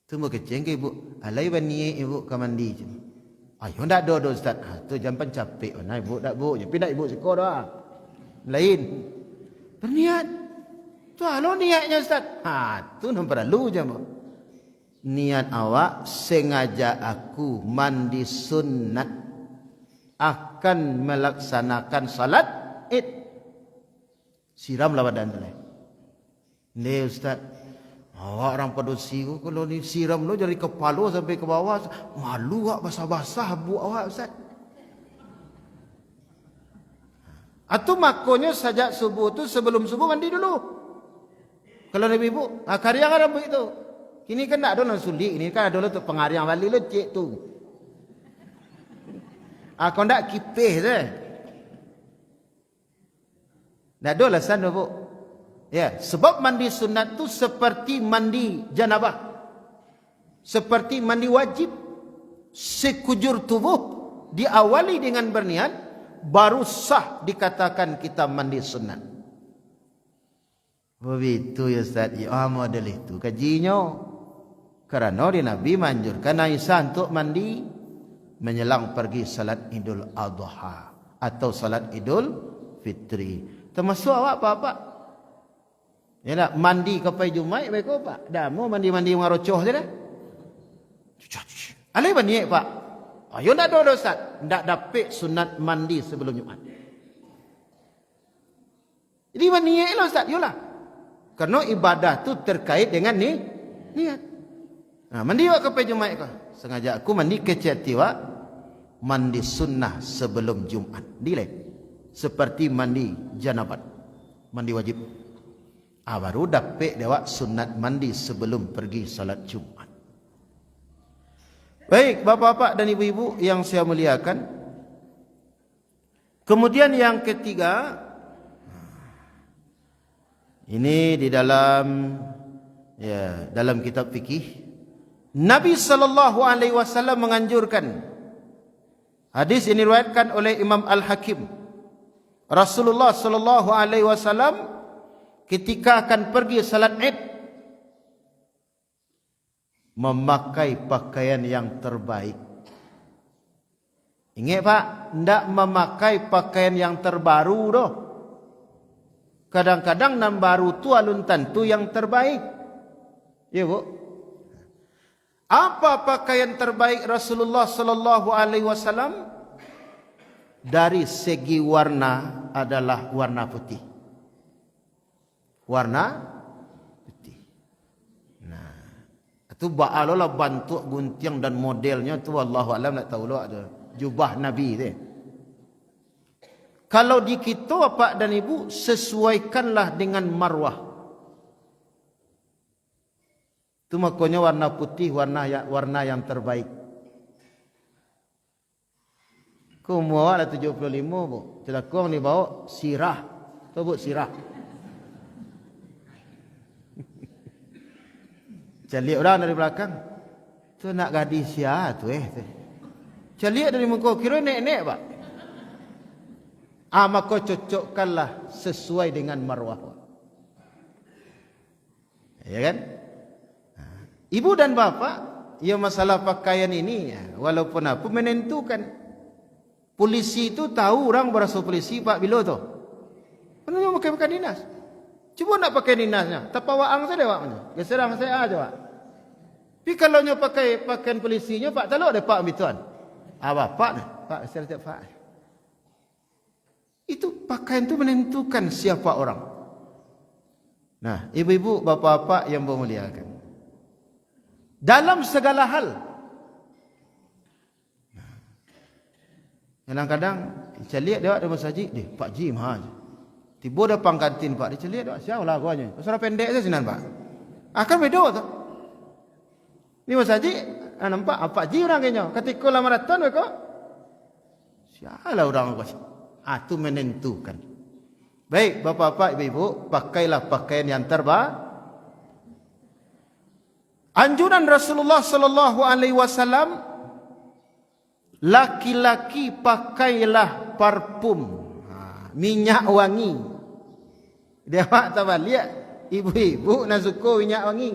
Tunggu kecil ke ibu. Alai berniat ibu ke mandi je. Ayo tak ada Ustaz. Tu jangan capek. Ibu tak bu. Tapi tak ibu sekolah. Lain. Berniat. Tu alo niatnya Ustaz. Tu nak perlu je bu. Niat awak sengaja aku mandi sunat akan melaksanakan salat id. Siramlah badan tu. Ni Ustaz. Awak orang padusi kalau ni siram lo dari kepala sampai ke bawah malu awak basah-basah bu awak Ustaz. Atau makonya sajak subuh tu sebelum subuh mandi dulu. Kalau ibu-ibu, karya kan begitu. Kini kan tak ada orang sulit. Ini kan ada tu pengariang balik lo cik tu. Kau tak kipih je. Tak ada alasan tu bu. Ya, sebab mandi sunat tu seperti mandi janabah. Seperti mandi wajib. Sekujur tubuh diawali dengan berniat, baru sah dikatakan kita mandi sunat. Begitu ya Ustaz. Ya model itu kajinya. Kerana di Nabi manjurkan Aisyah untuk mandi menjelang pergi salat Idul Adha atau salat Idul Fitri. Termasuk awak apa-apa. Ya nak mandi kapai Jumaat baik kau pak. Dah mau mandi-mandi ngarocoh je dah. Alai berniat pak. Ayo ndak ada Ustaz. Ndak dapat sunat mandi sebelum Jumaat. Jadi berniatlah Ustaz, yolah. Karena ibadah tu terkait dengan niat. Mandi wak ke Jumaat kau. Sengaja aku mandi kecil wak mandi sunnah sebelum Jumat. Dileh. Seperti mandi janabat. Mandi wajib. Baru dapat dewak sunat mandi sebelum pergi salat Jumat. Baik, bapak-bapak dan ibu-ibu yang saya muliakan. Kemudian yang ketiga, ini di dalam dalam kitab fikih, Nabi sallallahu alaihi wasallam menganjurkan. Hadis ini diriwayatkan oleh Imam Al-Hakim. Rasulullah sallallahu alaihi wasallam ketika akan pergi salat Id memakai pakaian yang terbaik. Ingat Pak, tidak memakai pakaian yang terbaru doh. Kadang-kadang yang baru tu alun tentu yang terbaik. Ya Bu. Apa pakaian terbaik Rasulullah sallallahu alaihi wasallam? Dari segi warna adalah warna putih. Warna putih. Itu ba'alolah bantuk gunting dan modelnya tu wallahu alam, nak tahu lah ada jubah Nabi tu. Kalau di kita Bapak dan Ibu, sesuaikanlah dengan marwah. Itu makanya warna putih warna yang terbaik. Kau bawa lah 75 Bu. Celakong ni bawa sirah. Tahu Bu sirah? Celiak orang dari belakang. Tu nak gadis sia tu Celiak dari muka kira nek-nek Pak. Maka cocokkanlah sesuai dengan marwah. Ya kan? Ibu dan bapa, ya masalah pakaian ini walaupun apa menentukan. Polisi itu tahu orang berasa polisi Pak bila tu. Kenapa pakai pakaian dinas? Cuba nak pakai dinasnya, tapawang saja waknya. Geserang saya aja Pak. Tapi kalau nya pakai pakaian polisinya Pak talok ada Pak bituan. Bapak ni, Pak saya tak Pak. Itu pakaian itu menentukan siapa orang. Nah, ibu-ibu, bapak-bapak yang bermuliakan. Dalam segala hal. Kadang-kadang saya lihat dia ada masjid, Pak Ji mah. Tiba depan kantin Pak, dia lihat siapa lah guanya. Pasal pendek saja sinan Pak. Akan beda tu. Ni masjid, nampak Pak Ji orang kenya. Ketika lamaran kau, siapa lah orang kau. Itu menentukan. Baik, bapak-bapak, ibu-ibu, pakailah pakaian yang terbaik. Anjuran Rasulullah sallallahu alaihi wasallam, laki-laki pakailah parfum, minyak wangi. Dia mak tahu lihat, ibu-ibu nak suka minyak wangi.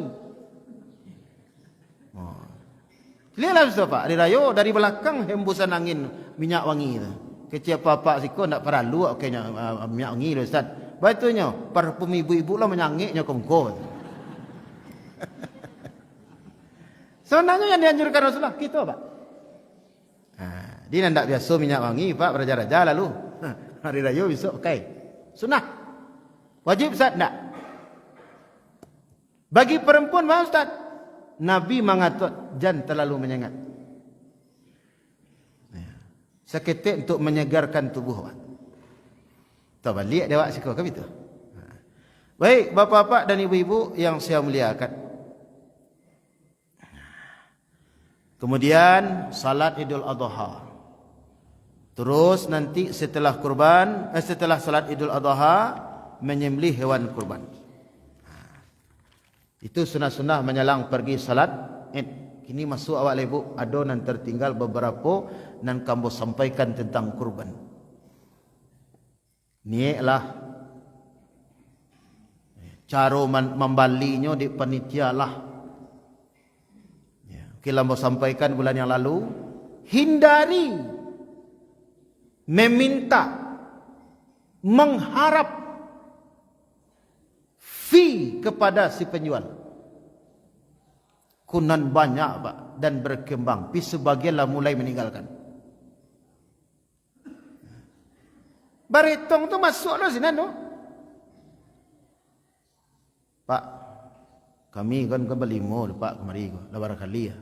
Lihatlah Ustaz Pak, hari raya dari belakang hembusan angin minyak wangi tu. Kecil apa-apa siko nak perlu okeynya minyak wangi tu Ustaz. Betulnya parfum ibu-ibu lah menyangiknya kongko. Sebenarnya yang dianjurkan Rasulullah kita Pak. Dia tidak biasa minyak wangi Pak, beraja-raja lalu. Hari raya besok pakai. Sunnah. Wajib Ustaz tak? Bagi perempuan mau Ustaz. Nabi mengatur jangan terlalu menyengat. Seketik untuk menyegarkan tubuh. Tahu balik dia awak suka ke begitu? Baik, bapak-bapak dan ibu-ibu yang saya muliakan. Kemudian salat Idul Adha. Terus nanti setelah kurban, setelah salat Idul Adha menyembelih hewan kurban. Itu sunah-sunah menjelang pergi salat Id. Kini masuk awak ibu, ada nan tertinggal beberapa nan kamu sampaikan tentang kurban. Niatlah cara membalinya di panitia lah. Kita mau sampaikan bulan yang lalu, hindari meminta, mengharap fee kepada si penjual. Kunan banyak Pak dan berkembang. Tapi sebagianlah mulai meninggalkan. Baritong tu masuklah sini tu. Pak, kami kan berlimo Pak kemari ko, lebar kali ya.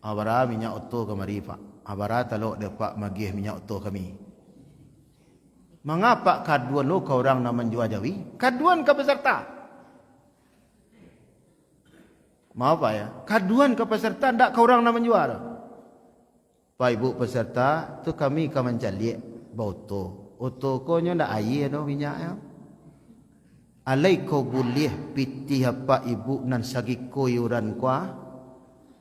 Abara minyak oto kemari Pak. Abara talok dia Pak magih minyak oto kami. Mengapa kaduan lo kau orang nak menjual Jawi? Kaduan ke peserta. Mau apa ya? Kaduan ke peserta ndak kau orang nak menjual. Pak Ibu peserta tu kami akan mencari bauto. Oto ko nyo ndak air no minyaknya. Alai kau boleh pitih Pak Ibu nan sagi koyuran kuah.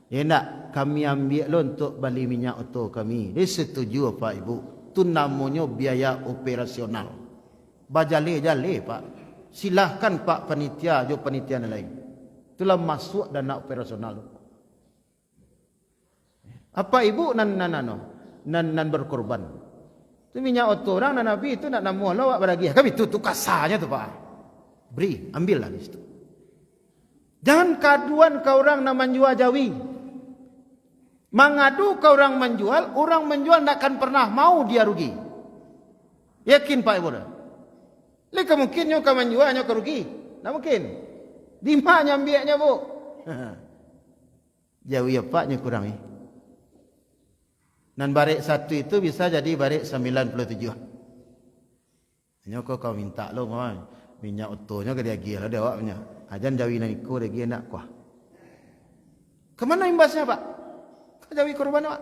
Ya nak kami ambil lo untuk beli minyak oto kami. Dia setuju Pak Ibu. Tu namanya biaya operasional. Bajale-jale Pak. Silahkan Pak panitia jo panitia lain. Itulah masuk dana operasional. Apa Ibu nan berkorban. Tu minyak oto orang nan Nabi itu nak namu Allah awak bagi. Kami tu kasarnya tu Pak. Beri, ambillah di situ. Jangan kaduan kau orang nak menjual Jawi. Mengadu kau orang menjual tak akan pernah mau dia rugi. Yakin Pak Ibu? Lika mungkin nyo kau menjual nyo kau rugi. Tak mungkin. Di mana ambilnya Bu? Jawi apa nyo kurang ni? Dan barik satu itu bisa jadi barik 97. Nyo kau minta lo kawan. Minyak otonya ke dia gila dia awak punya. Ajan Jawi nan ikut dia gila nak kuah. Kemana imbasnya Pak? Ke Jawi korban Pak?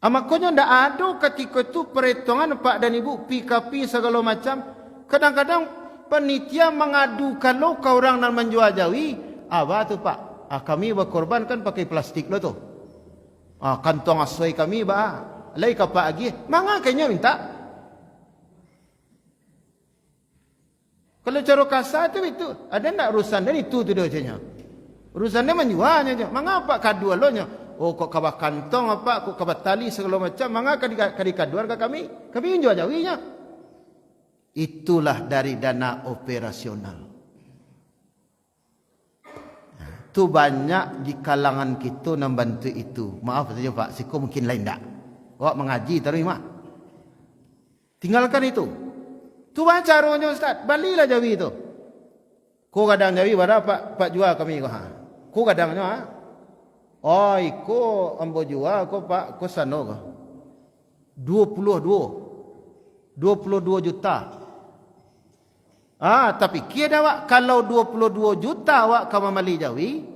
Makanya ndak ada ketika itu perhitungan Pak dan Ibu PKP segala macam. Kadang-kadang panitia mengadu kalau kau orang nak menjual Jawi, apa tu Pak? Kami berkorban kan pakai plastik lo tu. Kantong asoi kami ba. Lai ka Pak lagi. Manga kayaknya minta. Kalau cara kasar itu ada nak urusan dan itu tu dia cakap. Urusan dia menjualnya je. Mengapa kadua lo nya? Oh kok kabah kantong apa, kok kabah tali segala macam. Mengapa kadi kaduan ke kami? Kami menjual Jawinya. Itulah dari dana operasional. Tu banyak di kalangan kita nak bantu itu. Maaf saja Pak, siko mungkin lain tak. Awak mengaji terus mak. Tinggalkan itu. Tu baca caranya Ustaz, balilah Jawi itu. Ko kadang Jawi pada Pak jual kami ko ha. Ko kadangnya ha. Oh, iko ambo jual ko Pak ko sano ko. 22 juta. Tapi kira awak kalau 22 juta awak kau membeli Jawi,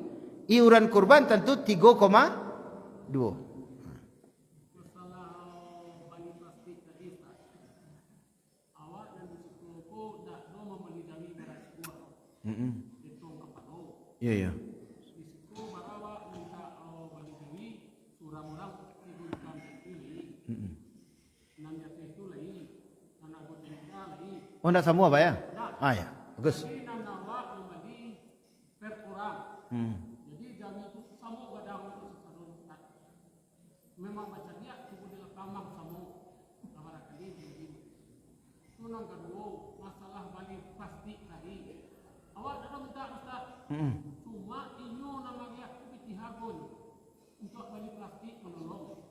iuran kurban tentu 3,2. Ya ya. Oh nak semua Pak ya? Ya. Bagus. Jadi Jawi itu sama badang itu memang macam dia kemudian tamang sama kamar kali jadi. Tunang kedua masalah balik plastik tadi. Awak dah minta Ustaz. Cuma inyo namanya pitihagon untuk balik plastik menolong.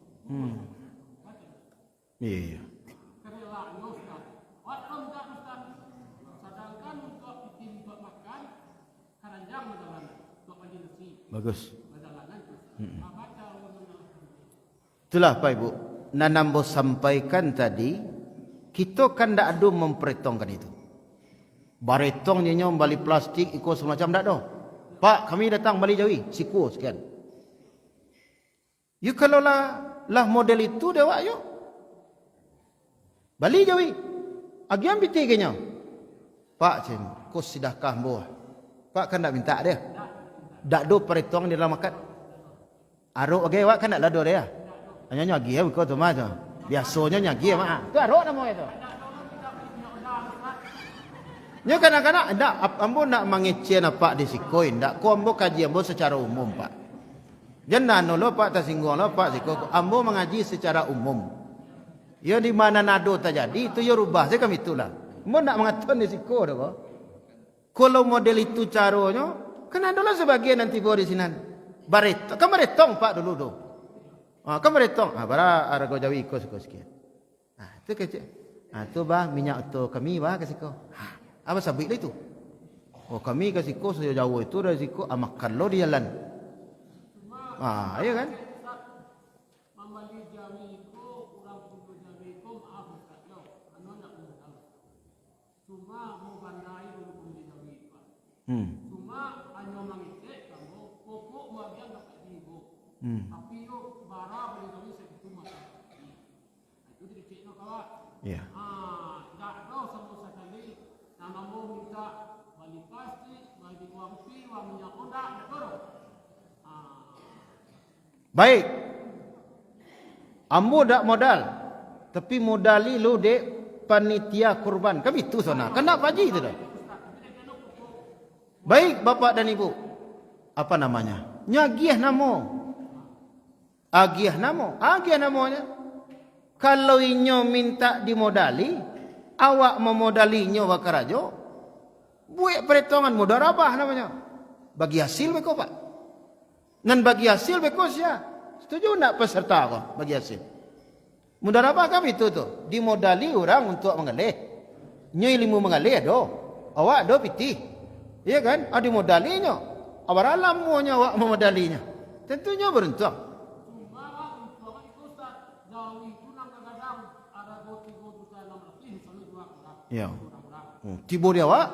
Iya. Kerela Ustaz. Awak dah minta Ustaz. Sedangkan untuk bikin untuk makan keranjang jalan untuk bagi nasi. Bagus. Jalanan. Baca Itulah Pak Ibu. Nanambo sampaikan tadi, kita kan tak ada memperhitungkan itu. Baretong nyonya bali plastik ikut semacam tak ada. Pak, kami datang bali Jawi, siku sekian. You kalau lah model itu dah wak yo. Bali Jawi. Agian biti kenya. Pak cem, kau sidahkah buah. Pak kan tak minta dia. Tak do perhitungan di dalam makan. Arok okay, wak kan tak lado dia. Hanya nyagi ya kau tu macam. Biasanya nyagi mak. Tu arok nama itu. Nya kadang-kadang ndak ambo nak mangecen apa di sikoin, ndak ko ambo kaji ambo secara umum Pak. Jangan lo Pak tersinggung lo Pak siko ambo mengaji secara umum. Ya di mana nado terjadi itu ya rubah saya kami itulah. Ambo ndak mengatur di siko dah ko. Kalau model itu caranya kan ada lah sebagian nanti bawa di sini. Baretong, kan baretong Pak dulu tu. Kan baretong. Bara harga Jawi ikut sekian. Itu kecil. Tu bah minyak tu kami bah kasih ko. Apa sabit lah itu? Oh kami ke siku sejauh itu dari siku makan lo di jalan. Ya kan? Membeli jami itu kurang puluh jami itu maaf Ustaz yo. Anu nak modal. Cuma mau bandai dulu pembeli jami itu. Cuma anyo mangite kamu pokok bagian dapat ribu. Tapi yo bara beli jami segitu mah. Itu dicekno kawan. Ya. Tak tahu sama sekali. Nana mau minta balik pasti, balik uang pi, uang minyak odak, betul? Baik. Ambo dak modal. Tapi modali lu dek panitia kurban. Kami itu sana. Kenapa haji itu dah? Baik bapak dan ibu. Apa namanya? Nyagiah namo. Agiah namo. Agiah namanya. Kalau inyo minta dimodali, awak memodalinya wakarajo, buat perhitungan mudarabah namanya. Bagi hasil beko pak. Nan bagi hasil beko sia. Setuju nak peserta kau bagi hasil? Mudarabah kami itu tu. Dimodali orang untuk mengalih. Nyo ilmu mengalih do. Awak do piti. Iya kan? Ada modalinya. Awak alam muanya awak memodalinya. Tentunya beruntung. Ya. Tibo dia awak?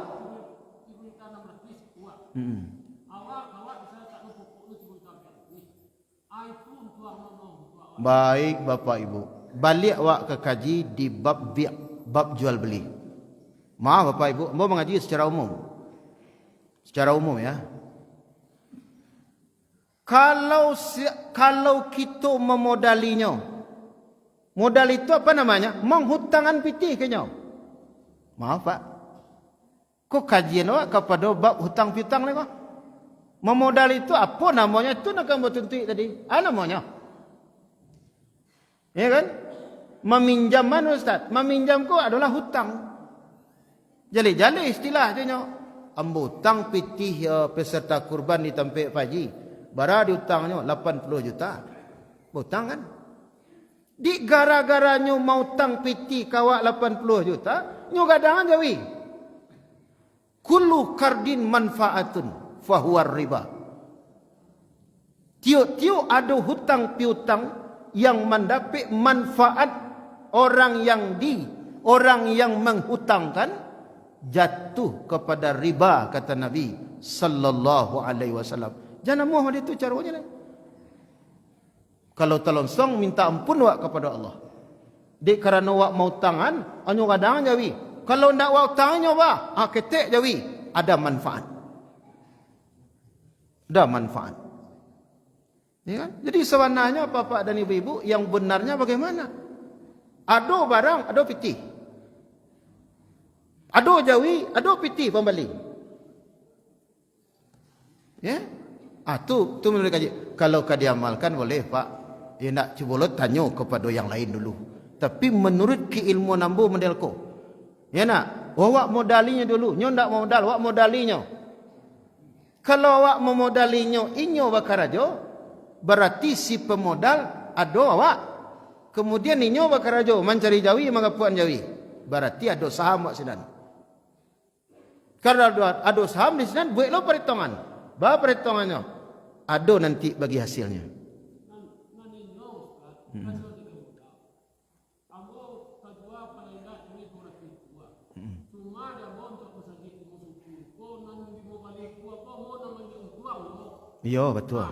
Baik bapak ibu. Balik awak ke kaji di bab jual beli. Maaf bapak ibu, mau mengaji secara umum. Secara umum ya. Kalau kita memodalinya, modal itu apa namanya? Menghutangan pitih kenyau. Maaf pak. Kok kajian awak kepada bab hutang piutang ni kok? Memodal itu apa namanya? Itu nak kamu tuntut tadi. Apa namanya? Ya kan? Meminjam mana Ustaz? Meminjam kau adalah hutang. Jali-jali istilah dia. Ambo hutang pitih peserta kurban di tempat Pak Haji. Bara diutangnya 80 juta. Hutang kan? Di gara-garanya mau hutang pitih kawak 80 juta. Nyo gadangan jawi. Kullu kardin manfaatun fahuwar riba. Tiuk-tiuk ada hutang piutang yang mendapat manfaat orang yang menghutangkan jatuh kepada riba kata Nabi sallallahu alaihi wasallam. Jangan mohon itu caranya. Kalau telonsong minta ampun wak kepada Allah. Dek kerana wak mau tangan, anyo gadangan jawi. Kalau ndak wak tangannya wak, ketek jawi, ada manfaat. Ada manfaat. Ya kan? Jadi sebenarnya bapak dan ibu-ibu yang benarnya bagaimana? Ado barang, ado piti. Ado jawi, ado piti pembeli. Ya? Tu menurut kaji. Kalau kau diamalkan boleh pak. Ya nak cuba lo tanya kepada yang lain dulu. Tapi menurut keilmuan ambo modelku. Ya nak, awak modalinya dulu. Nyo ndak modal, awak modalinya. Kalau awak memodalinya inyo bakarajo, berarti si pemodal ado awak. Kemudian inyo bakarajo mencari jawi mengapuan jawi. Berarti ado saham wak sinan. Kalau ado saham di sinan, buat lo perhitungan. Bah perhitungannya. Ado nanti bagi hasilnya. Iya betul.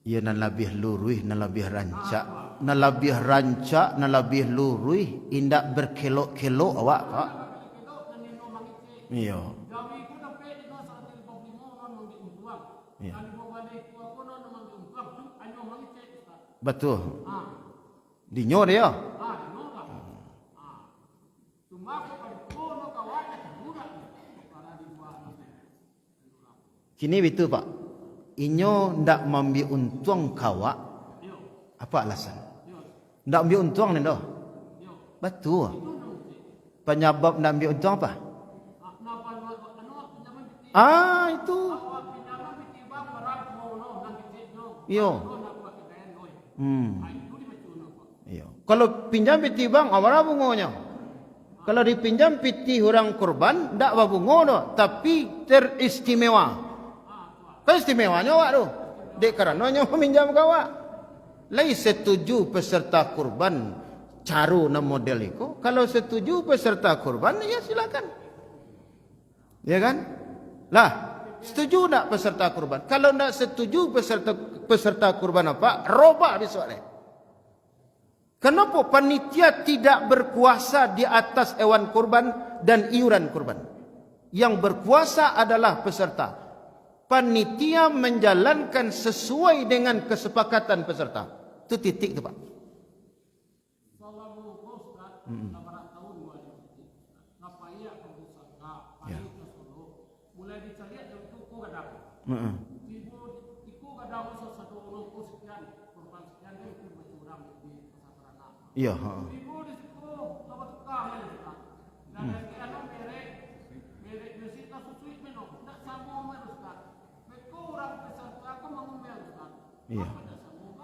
Ia nan lebih lurus, nan lebih rancak, nan lebih rancak, nan lebih lurus, indak berkelok-kelok awak pak. Iya. Iya. Betul. Dinyo dia. Kini betul pak. Inyo ndak mambil untung kawak. Apa alasan? Ndak ambil untung ni dah. Betul. Penyebab ndak ambil untung apa? Itu. Iyo. Kau nak buat kedai noi. Itu di macam apa? Iyo. Kalau pinjam piti bang, awal bungonya. Kalau dipinjam piti orang kurban, ndak apa bungo no, tapi teristimewa. Kan istimewanya awak tu. Dek karenanya meminjam ke awak. Lai setuju peserta kurban caru na model itu. Kalau setuju peserta kurban, ya silakan. Ya kan? Lah, setuju tak peserta kurban? Kalau tak setuju peserta kurban apa? Robah di soalnya. Kenapa panitia tidak berkuasa di atas hewan kurban dan iuran kurban? Yang berkuasa adalah peserta. Panitia menjalankan sesuai dengan kesepakatan peserta. Itu titik tu Pak. Kalau bos Ustaz, 8 tahun apa ia akan bersangka, pahit ke Solo, mulai dicari itu kau gadang. Iku gadang satu orang sekian, korban sekian dia itu bercurang di pasar anak. Iya. Ibu di situ apa tukang ya Ustaz. Dan ada merek bersihkan susu minum, tidak sama merek Ustaz. Mereka orang peserta aku mengumel Ustaz. Iya.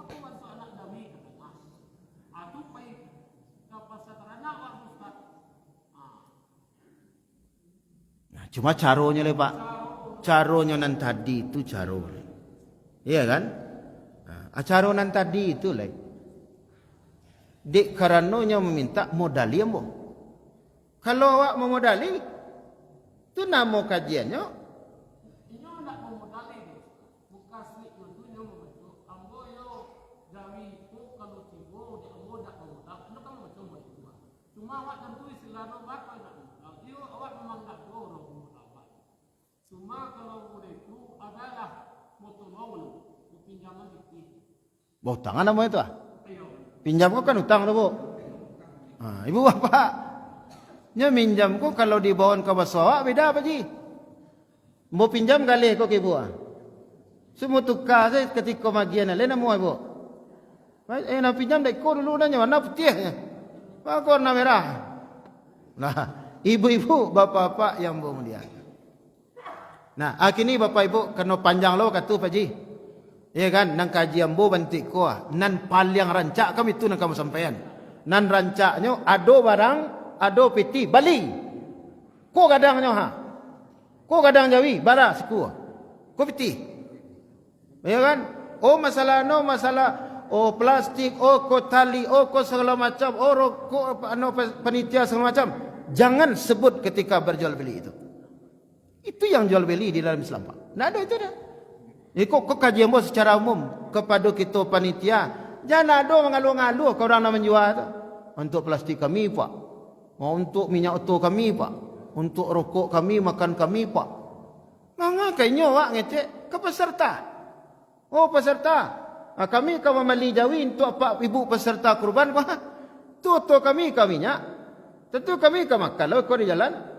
Aku masuk anak dami ke tengah. Aduh baik ke pasar anak orang Ustaz. Nah, cuma caronya le Pak. Caronya nan tadi itu caro. Iya kan? Nah, caro nan tadi itu le. Dek karenanya meminta modali ambo. Kalau awak mau modali, itu nama kajiannya. Inyo nak memodali ni. Bukan slik tentunya membantu. Ambo yo dari itu kalau tibo dia ambo nak memodal. Anu kan macam itu. Cuma awak tentu istilahnya bakal nak memodal. Dia awak memang nak orang memodal. Cuma kalau boleh itu adalah motolong pinjaman itu. Bawa tangan nama itu ah. Ayo. Pinjam kau kan hutang tu bu. Ibu bapak. Nya minjam kau kalau dibawa ke basawak beda apa ji? Mau pinjam kali kau ke ibu ah. Semua tukar saya ketika magian lain nama ibu. Nak pinjam dek kau dulu nanya warna putih. Pak warna merah. Nah, ibu-ibu, bapak-bapak yang bermulia. Nah, akhirnya bapak ibu kena panjang lo kata Pak Ji. Ya kan, nang kaji ambo bantik ko nan paling rancak kami itu nang kamu sampaian. Nan rancaknya ado barang, ado piti bali. Ko gadangnya ha. Ko gadang Jawi bara siku. Ko piti. Ya kan? Oh masalah no masalah oh plastik, oh ko tali, oh ko segala macam, oh rokok ano panitia segala macam. Jangan sebut ketika berjual beli itu. Itu yang jual beli di dalam Islam Pak. Nggak ada itu dah. Kok kajian bos secara umum kepada kita panitia, jangan ada mengalu-ngalu kau orang nak menjual tu. Untuk plastik kami Pak, untuk minyak oto kami Pak, untuk rokok kami, makan kami Pak. Mangakainya Pak ngecek ke peserta. Oh peserta, kami kau membeli Jawi untuk apa ibu peserta kurban Pak. Tu kami minyak, tentu kami makan kalau kau di jalan.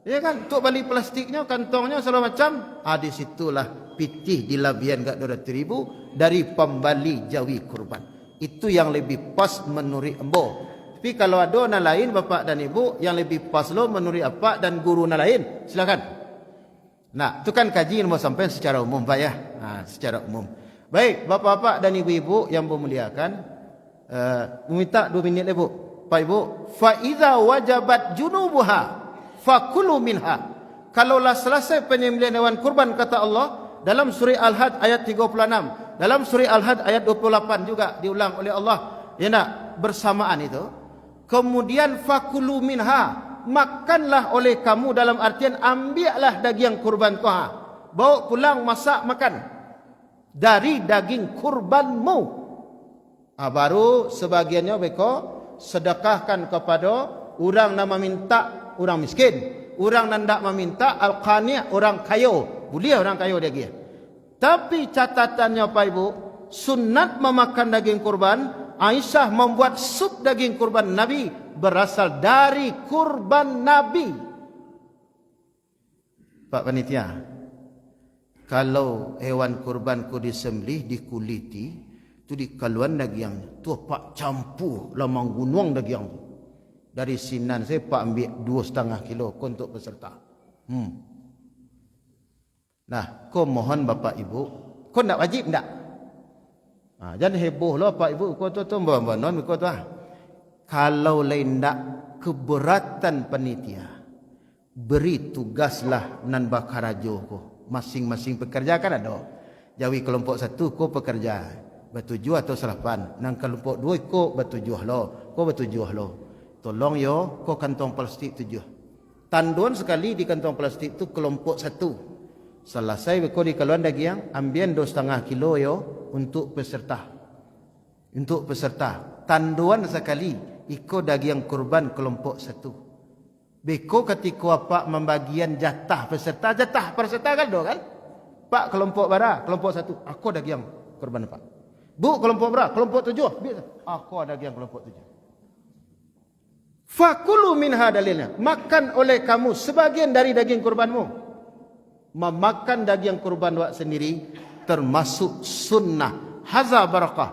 Ya kan, untuk balik plastiknya, kantongnya segala macam. Di situlah pitih di labian gak 200,000 dari pembali Jawi kurban. Itu yang lebih pas menurut embo. Tapi kalau ada orang lain bapak dan ibu yang lebih pas lo menurut apa dan guru orang lain, silakan. Nah, itu kan kaji yang mau sampai secara umum Pak ya. Nah, secara umum. Baik, bapak-bapak dan ibu-ibu yang memuliakan, meminta 2 minit ibu. Pak ibu, fa iza wajabat junubuha fakulu minha. Kalaulah selesai penyembelihan hewan kurban kata Allah dalam surah Al-Hajj ayat 36, dalam surah Al-Hajj ayat 28 juga diulang oleh Allah. Ya nak bersamaan itu. Kemudian fakulu minha, makanlah oleh kamu dalam artian ambillah daging kurban kau. Bawa pulang masak makan dari daging kurbanmu. Baru sebagiannya beko sedekahkan kepada orang nama minta orang miskin, orang nandak meminta al-qani' orang kayo, boleh orang kayo dia dia. Tapi catatannya Pak Ibu, sunat memakan daging kurban. Aisyah membuat sup daging kurban Nabi berasal dari kurban Nabi. Pak panitia, kalau hewan kurbanku disembelih, dikuliti, itu dikaluan daging tu Pak campur lamang gunung daging tu. Dari sinan saya Pak ambil 2,5 kilo untuk peserta. Nah, kau mohon Bapak Ibu, kau nak wajib tak? Jangan heboh lah Pak Ibu kau tu non kau tu. Kalau lain nak keberatan panitia, beri tugaslah nan bakarajo ko. Masing-masing pekerja kan ada. Jawi kelompok 1 ko pekerja bertujuh atau 8. Nang kelompok 2 ko bertujuh lo. Ko bertujuh lo. Tolong yo ko kantong plastik 7. Tanduan sekali di kantong plastik tu kelompok 1. Selesai ko di kaluan dagiang ambian 2,5 kilo yo untuk peserta. Untuk peserta. Tanduan sekali iko dagiang kurban kelompok 1. Beko ketika apa membagian jatah peserta kan do kan? Pak kelompok bara, kelompok 1. Aku dagiang kurban Pak. Bu kelompok bara, kelompok 7. Aku dagiang kelompok 7. Fakulu minha dalilnya. Makan oleh kamu sebagian dari daging kurbanmu. Memakan daging kurban wak sendiri termasuk sunnah. Haza barakah.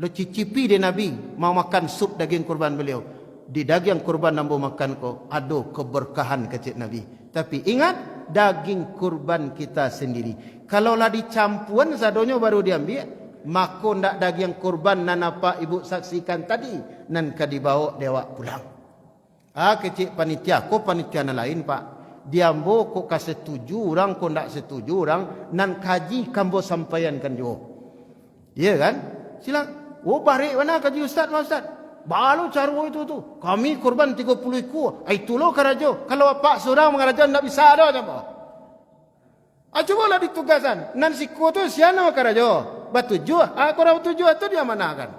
Lo cicipi dia Nabi mau makan sup daging kurban beliau. Di daging kurban nambu makan ko. Aduh keberkahan kecil Nabi. Tapi ingat daging kurban kita sendiri. Kalaulah dicampuan sadonyo baru diambil. Maka ndak daging kurban nan apa ibu saksikan tadi. Nan kadibawa dewak pulang. Kecil panitia, ko panitia na lain Pak. Diambo ko ka setuju orang, ko ndak setuju orang, nan kaji kambo sampaian kan jo. Iya kan? Silang. Oh balik mana kaji Ustaz ma Ustaz? Balu carwo itu tu. Kami kurban 30 ekor. Itu lo karajo. Kalau Pak seorang mengarajo ndak bisa ada apa. Cobalah ditugasan. Nan siku tu siana karajo. Batuju. Aku ora tuju tu dia manakan.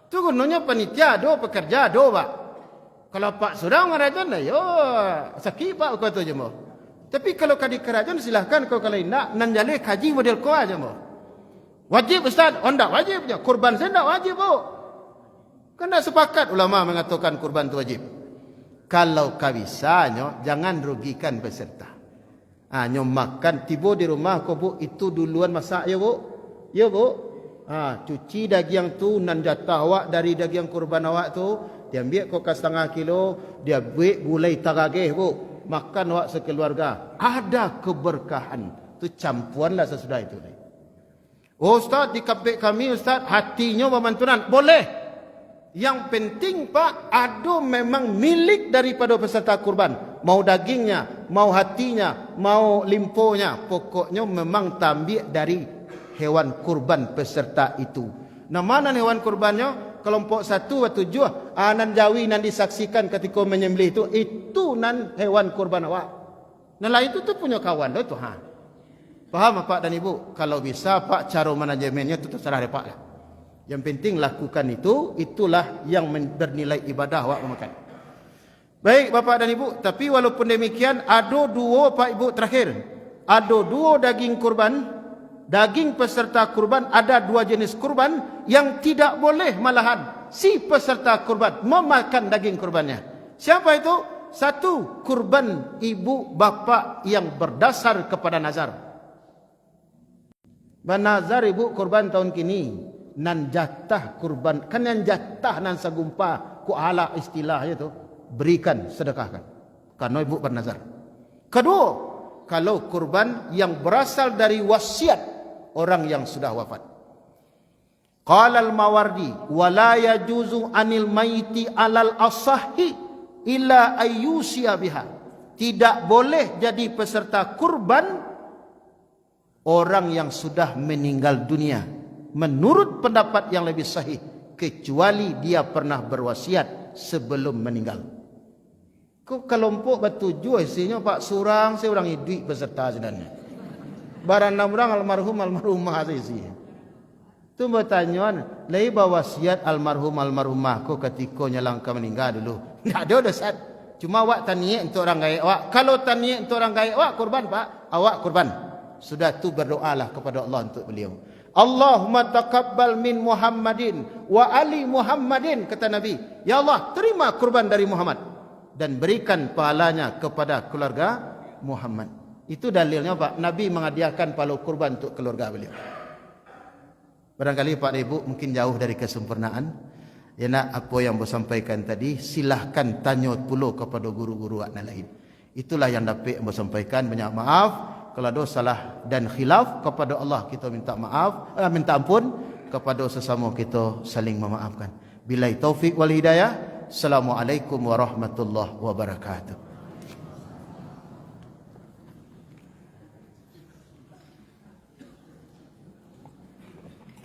Tu gunanya panitia do pekerja do Pak. Kalau Pak Surau ngarajan lah, yo sakit Pak kau tu je mo. Tapi kalau kadi kerajaan silahkan kau kalau nak nan jale kaji model kau aja mo. Wajib Ustaz, ndak wajib je. Kurban saya ndak wajib bu. Kan dah sepakat ulama mengatakan kurban tu wajib. Kalau kabisanya jangan rugikan peserta. Nyo makan tiba di rumah kau bu itu duluan masak ya bu. Ya bu. Cuci daging tu nan jatah awak dari daging kurban awak tu. Dia ambil kau ke 1/2 kilo, dia buat gulai tarageh bu. Makan awak sekeluarga. Ada keberkahan. Tu campuanlah sesudah itu. Oh Ustaz, di kampung kami Ustaz, hatinya memantunan. Boleh. Yang penting Pak, ado memang milik daripada peserta kurban. Mau dagingnya, mau hatinya, mau limponya. Pokoknya memang tambik dari hewan kurban peserta itu. Nah mana hewan kurbannya? Kelompok 1 atau 7 nan jawi nan disaksikan ketika menyembelih itu nan hewan kurban awak. Nah lain itu tu punya kawan tu Faham Pak dan Ibu? Kalau bisa Pak cara manajemennya itu terserah Pak lah. Yang penting lakukan itu, itulah yang bernilai ibadah awak memakan. Baik Bapak dan Ibu, tapi walaupun demikian ada 2 Pak Ibu terakhir. Ada 2 daging kurban. Daging peserta kurban ada 2 jenis kurban yang tidak boleh malahan si peserta kurban memakan daging kurbannya. Siapa itu? 1, kurban ibu bapa yang berdasar kepada nazar. Banazar ibu kurban tahun kini nan jatah kurban kan yang jatah nan sagumpa ku ala istilahnya tu berikan sedekahkan karena ibu bernazar. Kedua, kalau kurban yang berasal dari wasiat orang yang sudah wafat. Qala al-Mawardi wala yajuzu anil maiti alal asahi illa ayyusiya biha. Tidak boleh jadi peserta kurban orang yang sudah meninggal dunia menurut pendapat yang lebih sahih kecuali dia pernah berwasiat sebelum meninggal. Kau kelompok bertujuh isinya Pak Surang saya orang hidup peserta sebenarnya. Barang 6 orang almarhumah isi. Tu bertanya, lai wasiat almarhumah ko ketika nyalangka meninggal dulu. Tak ada dasar. Cuma awak taniye untuk orang gaib awak. Kalau taniye untuk orang gaib awak kurban Pak, awak kurban. Sudah tu berdoalah kepada Allah untuk beliau. Allahumma taqabbal min Muhammadin wa ali Muhammadin kata Nabi. Ya Allah, terima kurban dari Muhammad dan berikan pahalanya kepada keluarga Muhammad. Itu dalilnya Pak, Nabi menghadiahkan pahala kurban untuk keluarga beliau. Barangkali Pak dan Ibu mungkin jauh dari kesempurnaan. Ya nak apa yang saya sampaikan tadi, silahkan tanya pula kepada guru-guru yang lain. Itulah yang dapat saya sampaikan. Banyak maaf kalau ada salah dan khilaf kepada Allah kita minta maaf, minta ampun. kepada sesama kita saling memaafkan. Bilai taufik wal hidayah. Assalamualaikum warahmatullahi wabarakatuh.